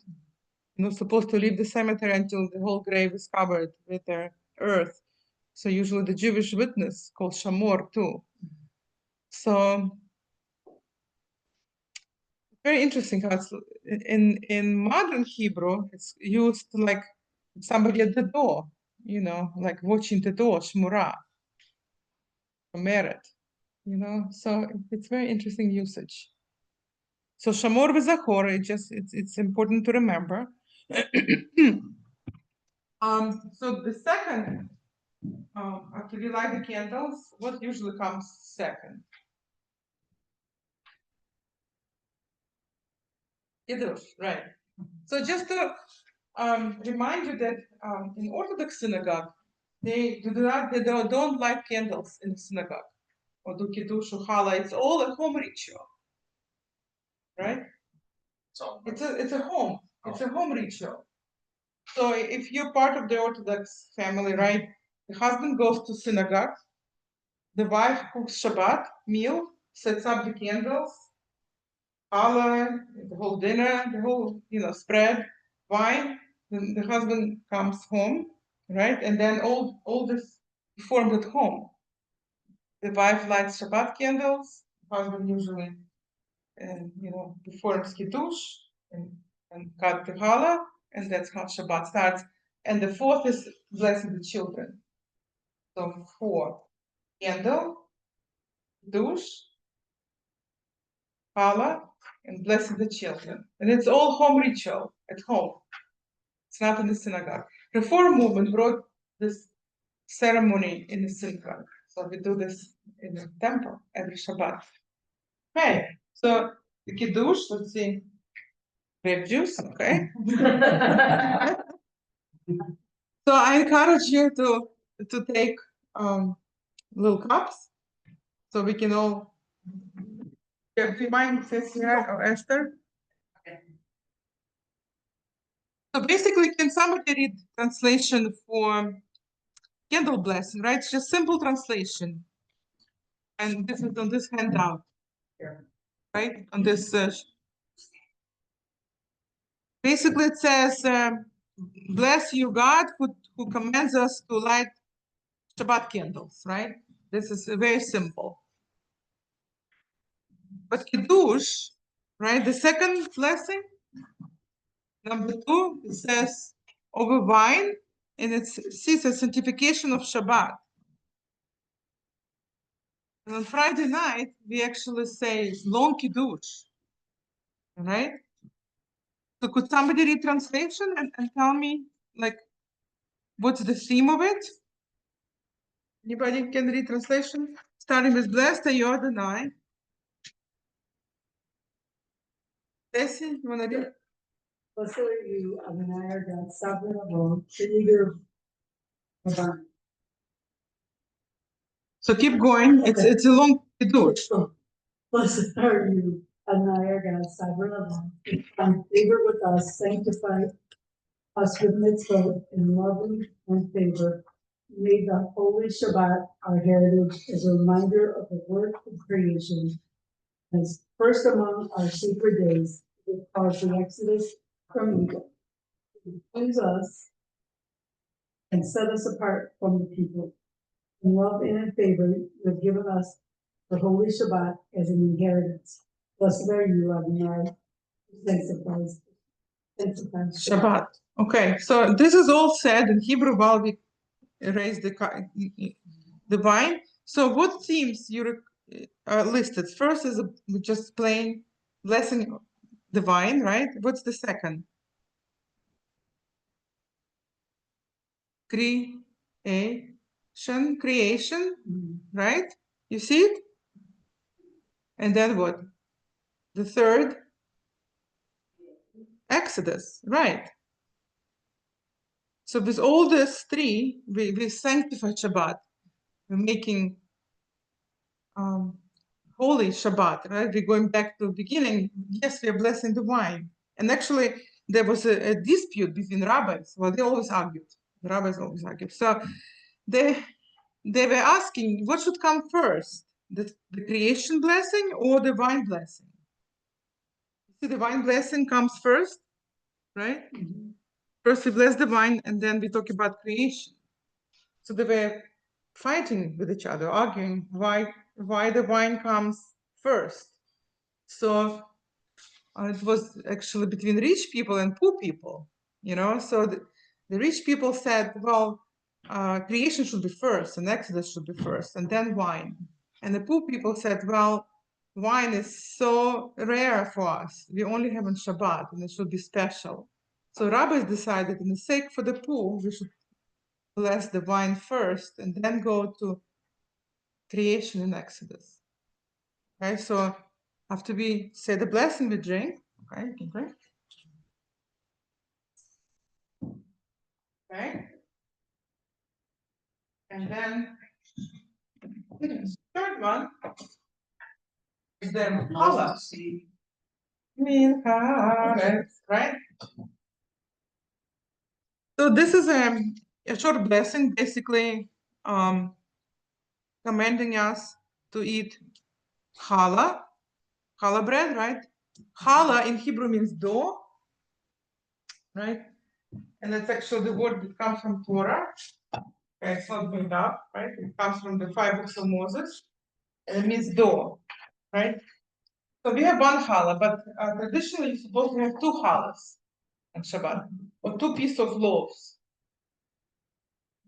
You're not supposed to leave the cemetery until the whole grave is covered with the earth. So usually the Jewish witness called shamor too. So very interesting how it's in modern Hebrew, it's used like somebody at the door, like watching the door, shmura, meret, so it's very interesting usage. So shamor v'zachor, it's important to remember. So the second, after we light the candles, what usually comes second? Kiddush, right? So just to remind you that in Orthodox synagogue, they don't light candles in the synagogue or do kiddush or challah. It's all a home ritual, right? It's a home. It's a home ritual. So if you're part of the Orthodox family, right, the husband goes to synagogue, the wife cooks Shabbat meal, sets up the candles, challah, the whole dinner, the whole spread, wine. Then the husband comes home, right, and then all this performed at home. The wife lights Shabbat candles. The husband usually, performs kiddush and cut the challah, and that's how Shabbat starts. And the fourth is blessing the children. So 4, candle, kiddush, challah, and blessing the children. And it's all home ritual at home. It's not in the synagogue. Reform movement brought this ceremony in the synagogue. So we do this in the temple every Shabbat. Okay, so the kiddush, let's see, grape juice, okay. So I encourage you to take little cups, so we can all. Yeah, do you mind, Cecilia or Esther? So basically, can somebody read translation for candle blessing, right? It's just simple translation. And this is on this handout, right? On this, basically it says, bless you, God, who commands us to light Shabbat candles, right? This is very simple. But Kiddush, right? The second blessing, number 2, it says over wine, and it sees a sanctification of Shabbat. And on Friday night, we actually say long Kiddush, right? So could somebody read translation and tell me, like, what's the theme of it? Anybody can read translation? Starting with blessed are you, Adonai. Stacy, you wanna read? Blessed are you, Adonai, our God, sovereign of all, creator of our. So keep going. It's a long Kiddush. Blessed are you, Adonai, our God, sovereign of all, find favor with us, sanctify us with mitzvot in loving and favor. May the holy Shabbat, our heritage, as a reminder of the work of creation, as first among our sacred days, it caused the Exodus from Egypt. Cleanse us and set us apart from the people. In love and in favor, you have given us the holy Shabbat as an inheritance. Blessed are you, Adonai, who sanctifies Shabbat. Okay, so this is all said in Hebrew while we erase the vine. So what themes you are listed? First is just plain blessing the vine, right? What's the second? Creation, right? You see it? And then what? The third? Exodus, right? So with all these three, we sanctify Shabbat. We're making holy Shabbat, right? We're going back to the beginning. Yes, we are blessing the wine. And actually, there was a dispute between rabbis. Well, they always argued. The rabbis always argued. So they were asking, what should come first? The creation blessing or the wine blessing? See, the wine blessing comes first, right? First we bless the wine, and then we talk about creation. So they were fighting with each other, arguing why the wine comes first. So it was actually between rich people and poor people, you know. So the rich people said, well, creation should be first, and Exodus should be first, and then wine. And the poor people said, well, wine is so rare for us. We only have on Shabbat, and it should be special. So rabbis decided, in the sake for the poor, we should bless the wine first, and then go to creation in Exodus. Okay, so after we say the blessing, we drink. Okay, you can drink. Okay. And then the third one is the challah. Right? So this is a short blessing, basically commanding us to eat challah bread, right? Challah in Hebrew means dough, right? And that's actually the word that comes from Torah. Okay, it's not made up, right? It comes from the 5 books of Moses, and it means dough, right? So we have one challah, but traditionally you're supposed to have 2 challahs on Shabbat, or 2 pieces of loaves.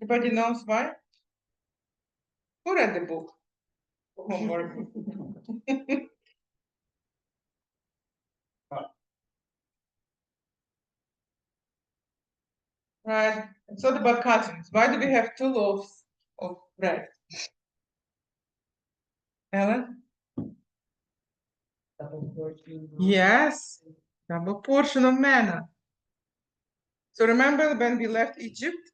Anybody knows why? Who read the book? Homework. Right. It's not about cousins. Why do we have 2 loaves of bread? Ellen? Double portion. Yes, double portion of manna. So remember when we left Egypt,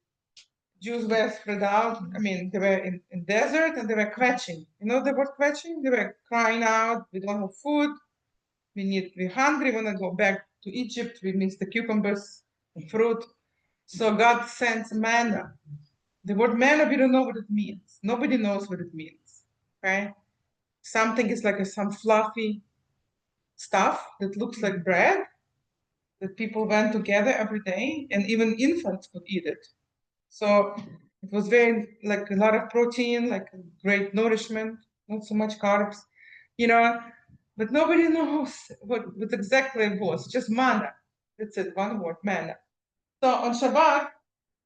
Jews were spread out. I mean, they were in desert and they were quetching. You know the word quetching? They were crying out, we don't have food, we're hungry, we want to go back to Egypt, we miss the cucumbers and fruit. So God sends manna. The word manna, we don't know what it means. Nobody knows what it means, okay? Something is like some fluffy stuff that looks like bread that people went together every day, and even infants could eat it. So it was very, like a lot of protein, like great nourishment, not so much carbs, you know, but nobody knows what exactly it was, just manna. That's it, one word, manna. So on Shabbat,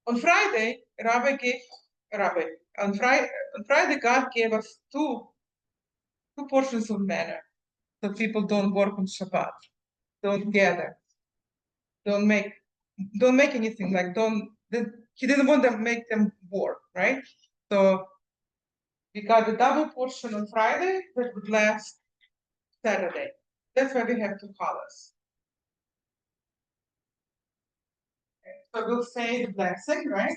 on Friday, on Friday, God gave us two portions of manna. So people don't work on Shabbat, don't gather, don't make anything, like he didn't want to make them work, right? So we got a double portion on Friday that would last Saturday. That's why we have two colors. So we'll say the blessing, right?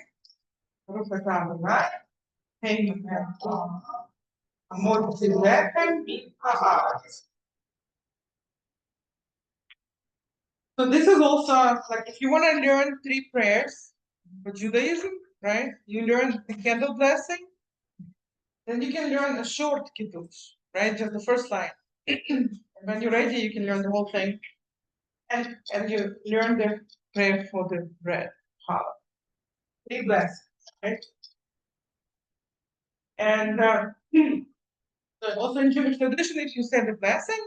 So this is also like if you want to learn 3 prayers for Judaism, right? You learn the candle blessing, then you can learn a short kiddush, right? Just the first line. And when you're ready, you can learn the whole thing. And you learn the prayer for the bread. 3 blessings, right? And so also in Jewish tradition, if you say the blessing,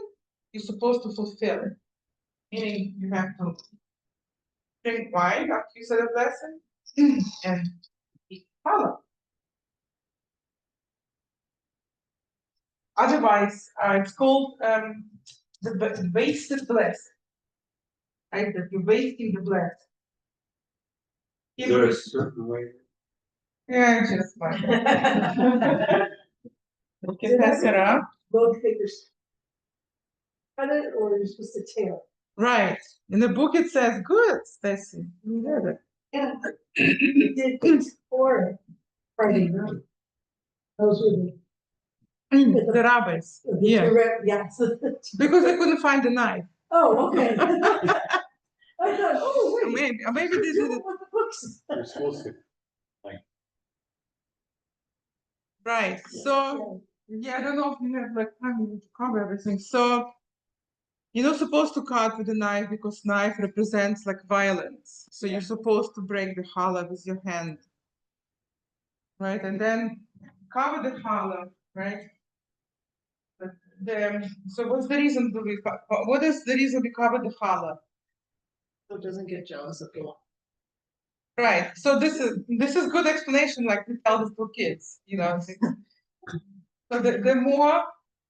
you're supposed to fulfill it. Meaning you have to drink wine after you say the blessing and eat challah. Otherwise, it's called the wasted blessing, right? That you're wasting the blessing. Is there a certain way? Yeah, just like you can pass it out. Road figures. Cut it or you're supposed to tear. Right. In the book it says, good, Stacy. You did it. Yeah. We did things for it Friday night. Those were The rabbis. the Yeah. yes. Because they couldn't find the knife. Oh, okay. I thought, oh, wait. Maybe they did it. With the books. You're supposed to, Right. So yeah, I don't know if we have like time to cover everything. So you're not supposed to cut with a knife because knife represents like violence. So you're supposed to break the challah with your hand. Right? And then cover the challah, right? So what's the reason what is the reason we cover the challah? So it doesn't get jealous of you. Right. So this is good explanation, like we tell this to kids, you know. So the more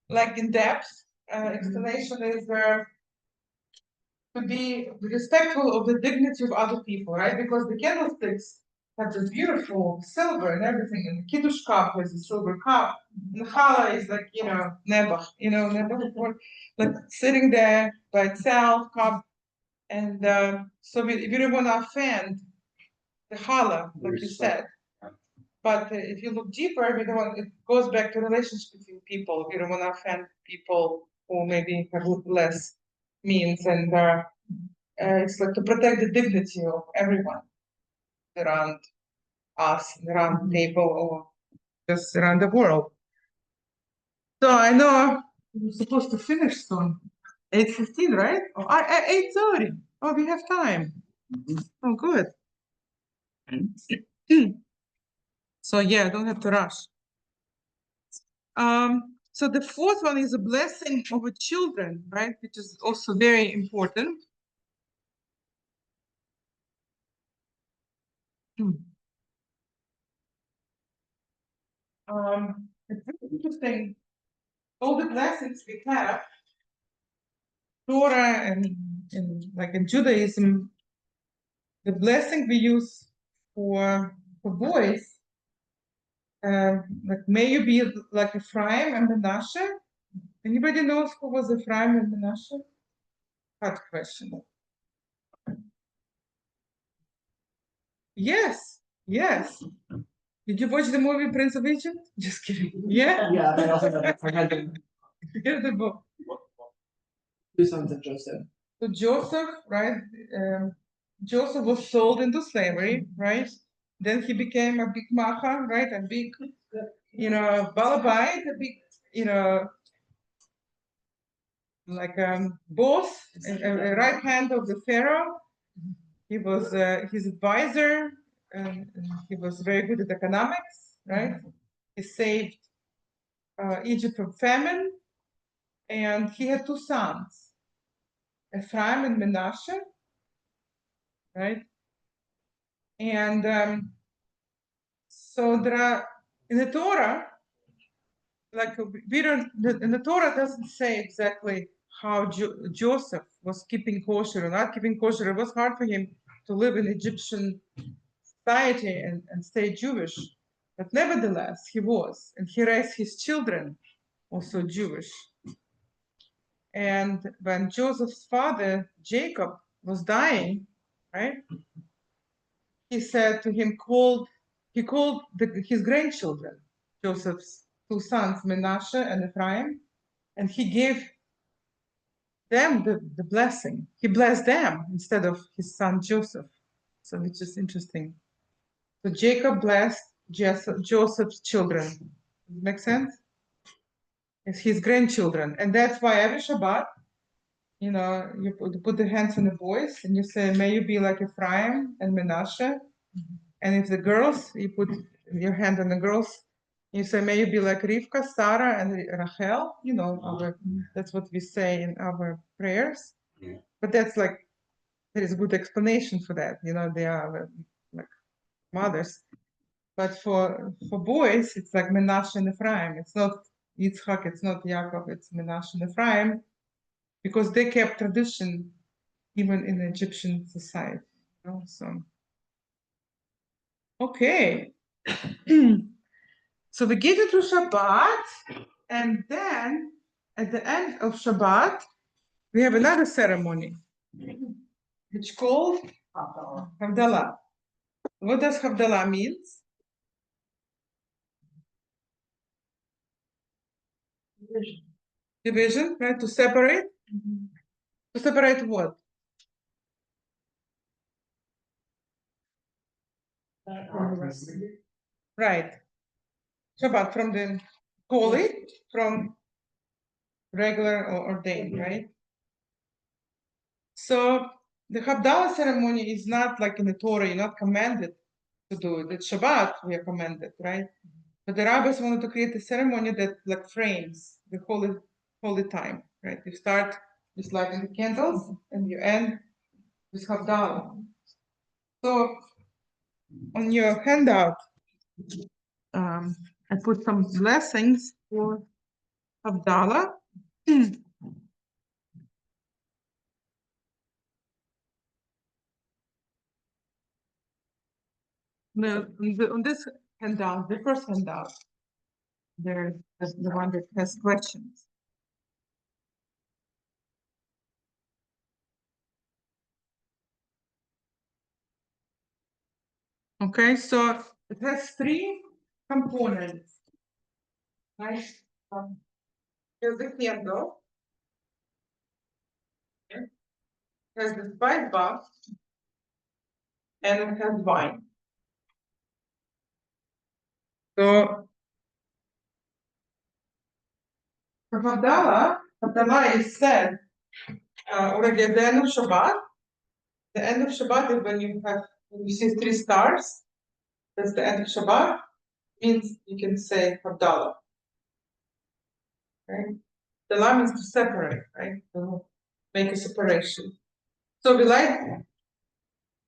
like in depth explanation is to be respectful of the dignity of other people, right? Because the candlesticks have this beautiful silver and everything, and the kiddush cup has a silver cup. And the challah is like, nebuch, nebuch, like sitting there by itself, cup. And so we don't want to offend the challah, like you said. But if you look deeper, we don't want, it goes back to relationship between people. We don't want to offend people who maybe have less means, and it's like to protect the dignity of everyone around us, around the table, or just around the world. So I know we're supposed to finish soon. 8:15, right? Oh, 8:30. Oh, we have time. Oh, good. So yeah, don't have to rush. So the fourth one is a blessing over children, right? Which is also very important. It's very interesting. All the blessings we have, Torah and like in Judaism, the blessing we use for boys like may you be like Ephraim and Manasseh. Anybody knows who was Ephraim and Manasseh? Hard question. Yes, yes. Did you watch the movie Prince of Egypt? Just kidding. Yeah? Yeah, but I also had the Forget the book. two sons of Joseph. So Joseph, right? Joseph was sold into slavery, right? Then he became a big macha, right? A big, balabite, a big, like boss, a right hand of the pharaoh. He was his advisor, and he was very good at economics, right? He saved Egypt from famine, and he had two sons, Ephraim and Manasseh, right? And so there are in the Torah, like we don't, in the Torah doesn't say exactly how Joseph was keeping kosher or not keeping kosher. It was hard for him to live in Egyptian society and stay Jewish, but nevertheless he was, and he raised his children also Jewish. And when Joseph's father Jacob was dying, right, he said to him, he called his grandchildren, Joseph's two sons, Manasseh and Ephraim, and he gave them the blessing. He blessed them instead of his son Joseph. So which is interesting. So Jacob blessed Joseph's children. Does it make sense? It's his grandchildren. And that's why every Shabbat, you put the hands on the boys and you say, may you be like Ephraim and Manasseh. And if the girls, you put your hand on the girls, you say, may you be like Rivka, Sarah, and Rachel. That's what we say in our prayers. Yeah. But that's like, there is a good explanation for that. They are like mothers. But for boys, it's like Menashe and Ephraim. It's not Yitzchak, it's not Yaakov, it's Menashe and Ephraim, because they kept tradition even in Egyptian society. So, okay. So we get into Shabbat, and then at the end of Shabbat, we have another ceremony, which called Havdalah. What does Havdalah means? Division, right? To separate. To separate what? Right. Shabbat from the holy, from regular or ordained, right? So the Havdalah ceremony is not like in the Torah, you're not commanded to do it. At Shabbat, we are commanded, right? But the rabbis wanted to create a ceremony that like frames the holy time, right? You start with lighting the candles and you end with Havdalah. So on your handout, I put some blessings for Havdalah. On this handout, the first handout, there's the one that has questions. Okay, so it has three components. Right? Here's the candle. Okay. It has the spice box, and it has wine. So for Havdalah is said already at the end of Shabbat. The end of Shabbat is when you see three stars. That's the end of Shabbat. Means you can say Havdalah. Right? The lamb means to separate, right? To make a separation. So we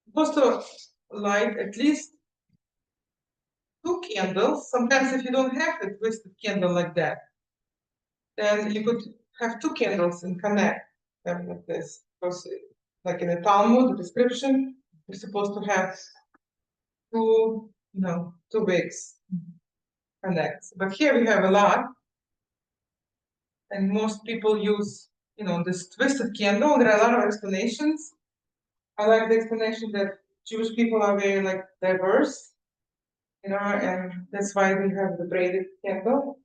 supposed to light at least 2 candles. Sometimes if you don't have a twisted candle like that, then you could have 2 candles and connect them like this. Because like in the Talmud, the description, you're supposed to have two wicks. connects. But here we have a lot. And most people use, this twisted candle. There are a lot of explanations. I like the explanation that Jewish people are very diverse, and that's why we have the braided candle.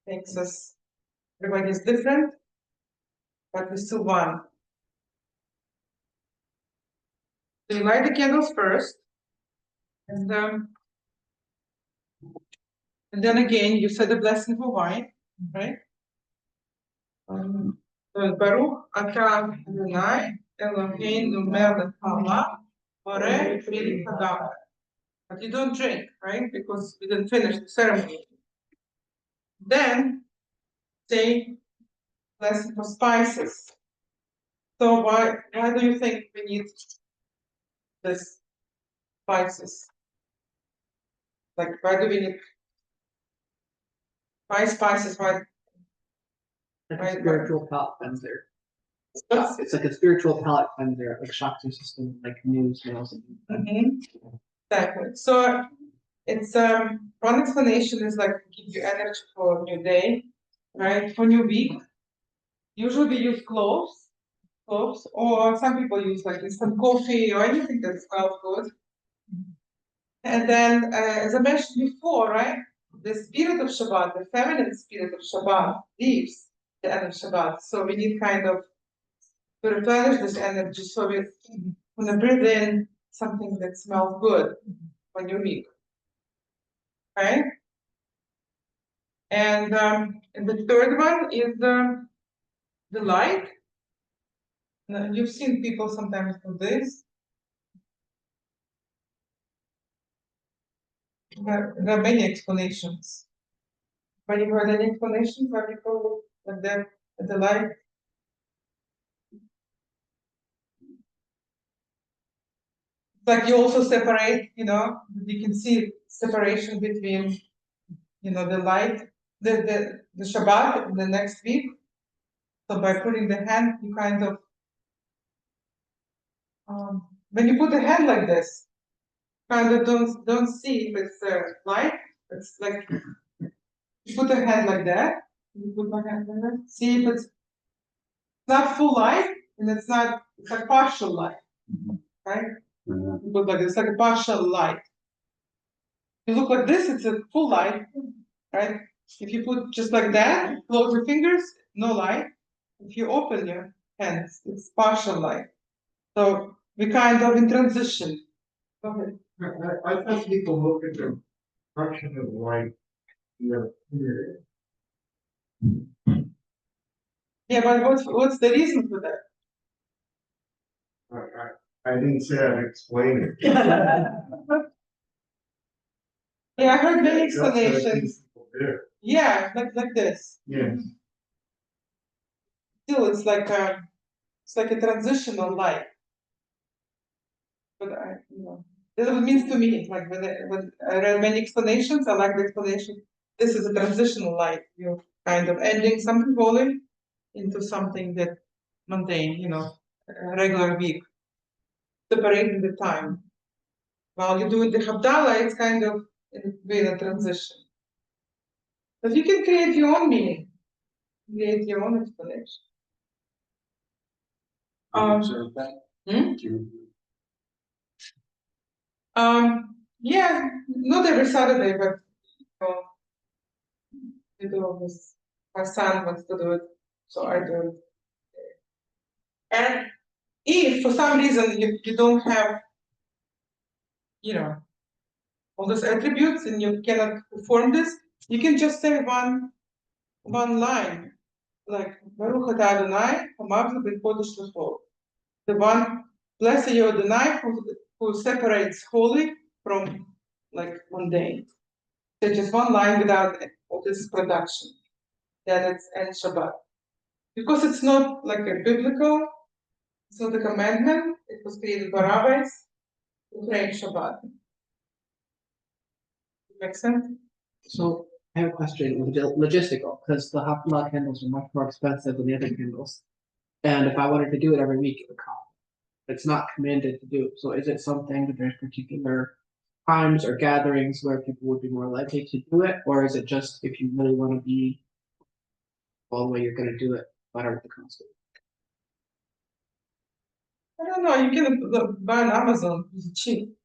Makes us, everybody is different, but we're still one. So you light the candles first, and then again you say the blessing for wine, right? Baruch atah Adonai Eloheinu melech haolam borei peri hagav. But you don't drink, right? Because we didn't finish the ceremony. Then say blessing for spices. So why do you think we need this spices? Why do we need spices? Why? Like Right, a spiritual palate cleanser. What's- It's like a spiritual palate cleanser, like Shakti system, like news, smells. Exactly. So it's one explanation is give you energy for new day, right? For new week. Usually we use cloves, or some people use instant coffee or anything that smells good. And then, as I mentioned before, right, the spirit of Shabbat, the feminine spirit of Shabbat, leaves the end of Shabbat. So we need kind of to replenish this energy. So we're gonna breathe in something that smells good when you're weak. Okay? And the third one is the light. Now, you've seen people sometimes do this. There are many explanations. Have you heard any explanations why people like that at the light? Like you also separate, you can see separation between, the light, the Shabbat and the next week. So by putting the hand, you kind of, when you put the hand like this, kind of don't see if it's light. It's like you put the hand like that. You put my hand like that. See if it's not full light, and it's like partial light, right? You put like it's like a partial light. You look like this, it's a full light, right? If you put just like that, close your fingers, no light. If you open your hands, it's partial light. So we kind of in transition. Go ahead. I thought people look at the function of light. Yeah, but what's the reason for that? I didn't say I'd explain it. Yeah, I heard many That's what I think explanations. people do. Yeah, like this. Yes. Still, it's like a transitional light. But this is what it means to me. Like when I read many explanations, I like the explanation. This is a transitional light. You're kind of ending something holy into something that mundane, a regular week, separating the time. While you do the Havdalah, it's kind of in a transition. But you can create your own meaning, create your own explanation. Hmm? Yeah, not every Saturday, but we do this. My son wants to do it, so I do it. And if for some reason you don't have, all those attributes and you cannot perform this, you can just say one line, like Baruch atah Adonai, Hamavnu ben Kodesh L'chol. The one, blessed you Adonai, who separates holy from mundane. So just one line without all this production. Then it's end Shabbat. Because it's not like a biblical, it's not a commandment, it was created by rabbis to pray Shabbat. Make sense? So I have a question, logistical, because the Haftarah candles are much more expensive than the other candles. And if I wanted to do it every week, it would cost. It's not commanded to do. So is it something that there's particular times or gatherings where people would be more likely to do it, or is it just if you really want to be all the way, you're going to do it better with the console? I don't know, you can buy on Amazon, it's cheap.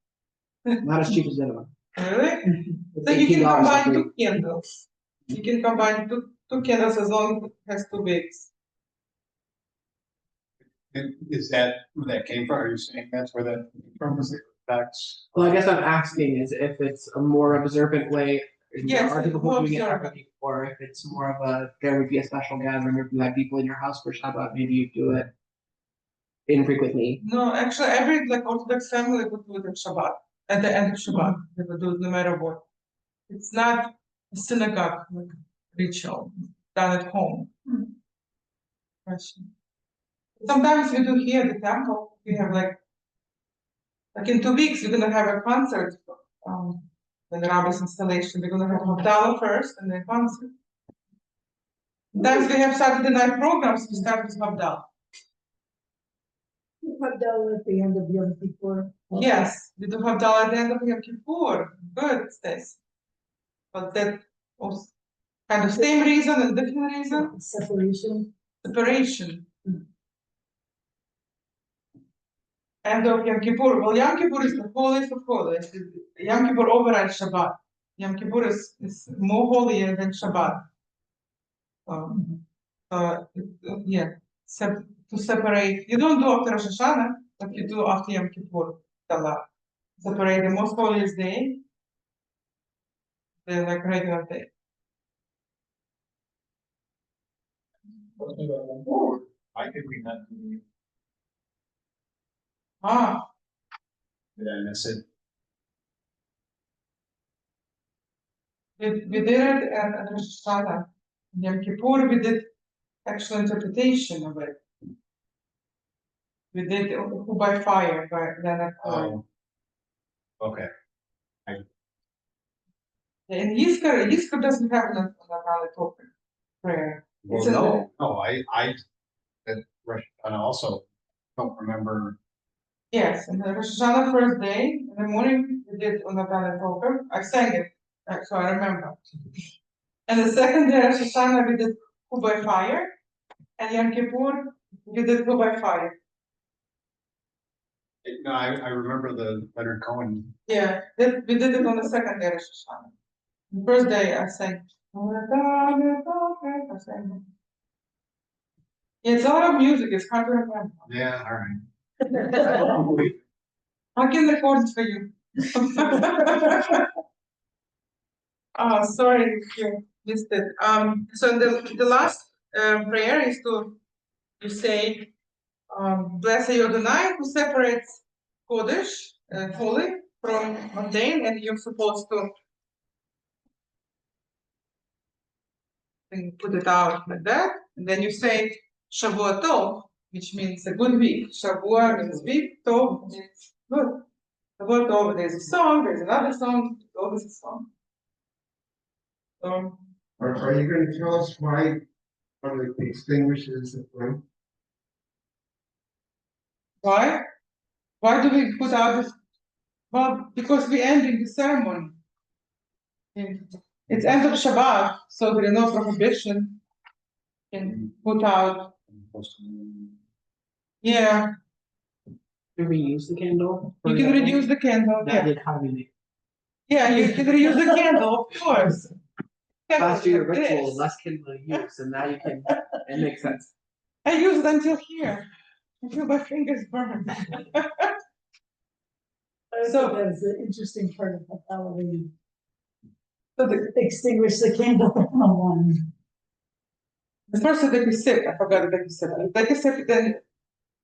Not as cheap as the other one. Really? It's So you can $18 for combine free. two candles. You can combine two candles as long as it has two wicks. And is that where that came from? Are you saying that's where that came from? Is it that's? Well, I guess I'm asking is if it's a more observant way, Yes, are people more doing it observant. every, or if it's more of a, there would be a special gathering, or if you have people in your house for Shabbat, maybe you do it infrequently. No, actually, every like Orthodox family would do it at Shabbat, at the end of Shabbat. They would do it no matter what. It's not a synagogue like ritual done at home. Sometimes we do here at the temple. We have like in 2 weeks we're gonna have a concert. The Rabbi's installation. We're gonna have Havdalah first and then concert. Sometimes we have Saturday night programs. We start with Havdalah. Havdalah at the end of Yom Kippur. Yes, we do Havdalah at the end of Yom Kippur. Good, Stacy. But that was kind of same reason and different reason. Separation. Separation. End of Yom Kippur. Well, Yom Kippur is the holiest of holies. Yom Kippur overrides Shabbat. Yom Kippur is more holier than Shabbat. Yeah, to separate. You don't do after Rosh Hashanah, but you do after Yom Kippur. Separate the most holiest day, the like regular day. Why did we not do Ah, did I miss it? we did it at Rosh Hashanah. Yom Kippur, we did actual interpretation of it. We did Who by Fire by Renata. Okay. And Yizkar doesn't have an topic prayer. It's an old. No, I that and I also don't remember. Yes, and the Rosh Hashanah first day, in the morning, we did Unatana Toker. I sang it, so I remember. And the second day, Rosh Hashanah, we did Who by Fire. And Yom Kippur, we did Who by Fire. No, I remember the Leonard Cohen. Yeah, we did it on the second day, Rosh Hashanah. The first day, I sang. Unatana Toker. I sang it. Yeah, it's a lot of music, it's hard to remember. Yeah, all right. I'll get the chords for you. Oh, sorry if you missed it. So the last prayer is to say, Blessed are Adonai, who separates Kodesh, holy, from mundane, and you're supposed to put it out like that. And then you say Shavua Tov, which means a good week. Shavua means week, Tov means good. Shavua Tov, there's a song, there's another song, Tov is a song. So, Are you going to tell us why it extinguishes the flame? why? Why do we put out this? Well, because we're ending the ceremony. It's end of Shabbat, so there is no prohibition. Can put out. Yeah, You reuse the candle? you can reduce the candle. That Yeah, did how we make yeah, you can reuse the candle, of course. last year Like ritual, this. less kindling use, and now you can, it makes sense. I used it until here. I feel my fingers burn. So that's the interesting part of Halloween. So the Extinguish the candle on one. first I take a sip. I forgot to take a sip. I take a sip, then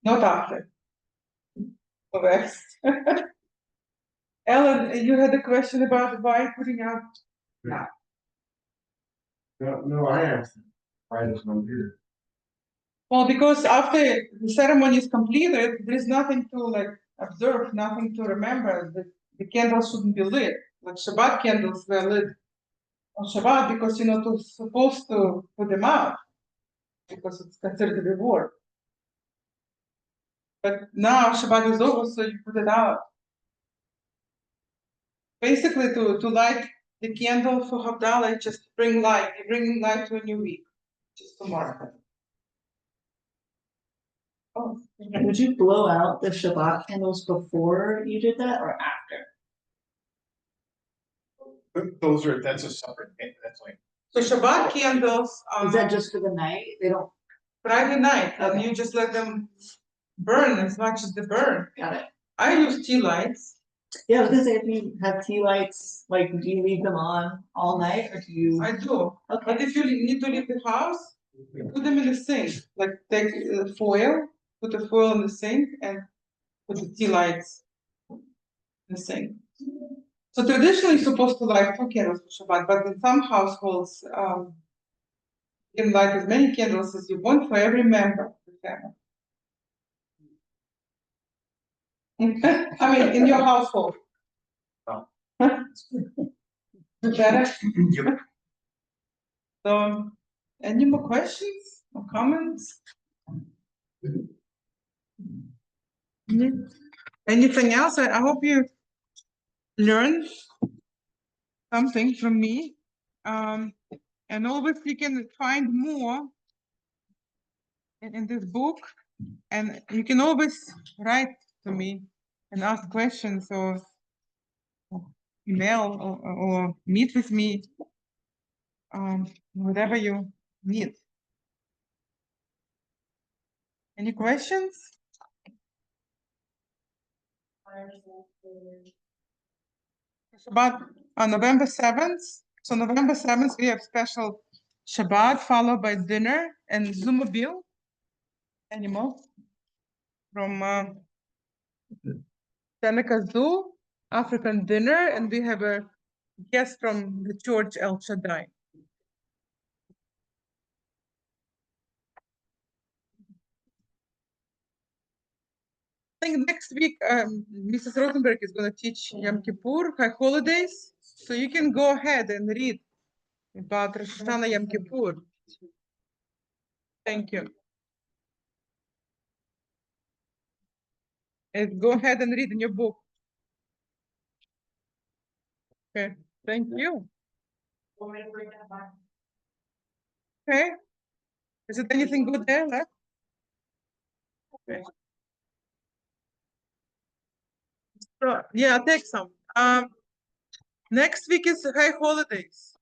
not after. Okay. Ellen, you had a question about why putting out. No, I asked. Why does one do it? Well, because after the ceremony is completed, there is nothing to like observe, nothing to remember. The candles shouldn't be lit. Like Shabbat candles were lit on Shabbat because you're not supposed to put them out because it's considered a reward. But now Shabbat is over, so you put it out. Basically, to light the candle for Havdalah, just bring light. You're bringing light to a new week, just tomorrow. Oh, Would you blow out the Shabbat candles before you did that or after? That's a separate, that's like, so Shabbat candles, Is that just for the night? They don't, Friday night, and Okay. you just let them burn as much as they burn. got it. I use tea lights. Yeah, I was gonna say, if you have tea lights, like, do you leave them on all night or do you? I do. But Okay, if you need to leave the house, you put them in the sink. Like take foil, put the foil in the sink, and put the tea lights in the sink. So traditionally, you're supposed to light 2 candles for Shabbat, but in some households, you can light as many candles as you want for every member of the family. I mean, in your household. Oh. Better? Yep. So, any more questions or comments? Mhm. Anything else? I hope you learned something from me. And always you can find more in this book, and you can always write to me and ask questions or email or meet with me, whatever you need. Any questions? Shabbat on November 7th. So November 7th, we have special Shabbat followed by dinner and Zoomobile animal from Seneca Zoo, African dinner, and we have a guest from the church El Shaddai. I think next week, Mrs. Rosenberg is going to teach Yom Kippur, High Holidays. So you can go ahead and read about Rosh Hashanah Yom Kippur. Thank you. And go ahead and read in your book. Okay, thank you. Okay. Is it anything good there left? Okay. So yeah, take some. Next week is High Holidays.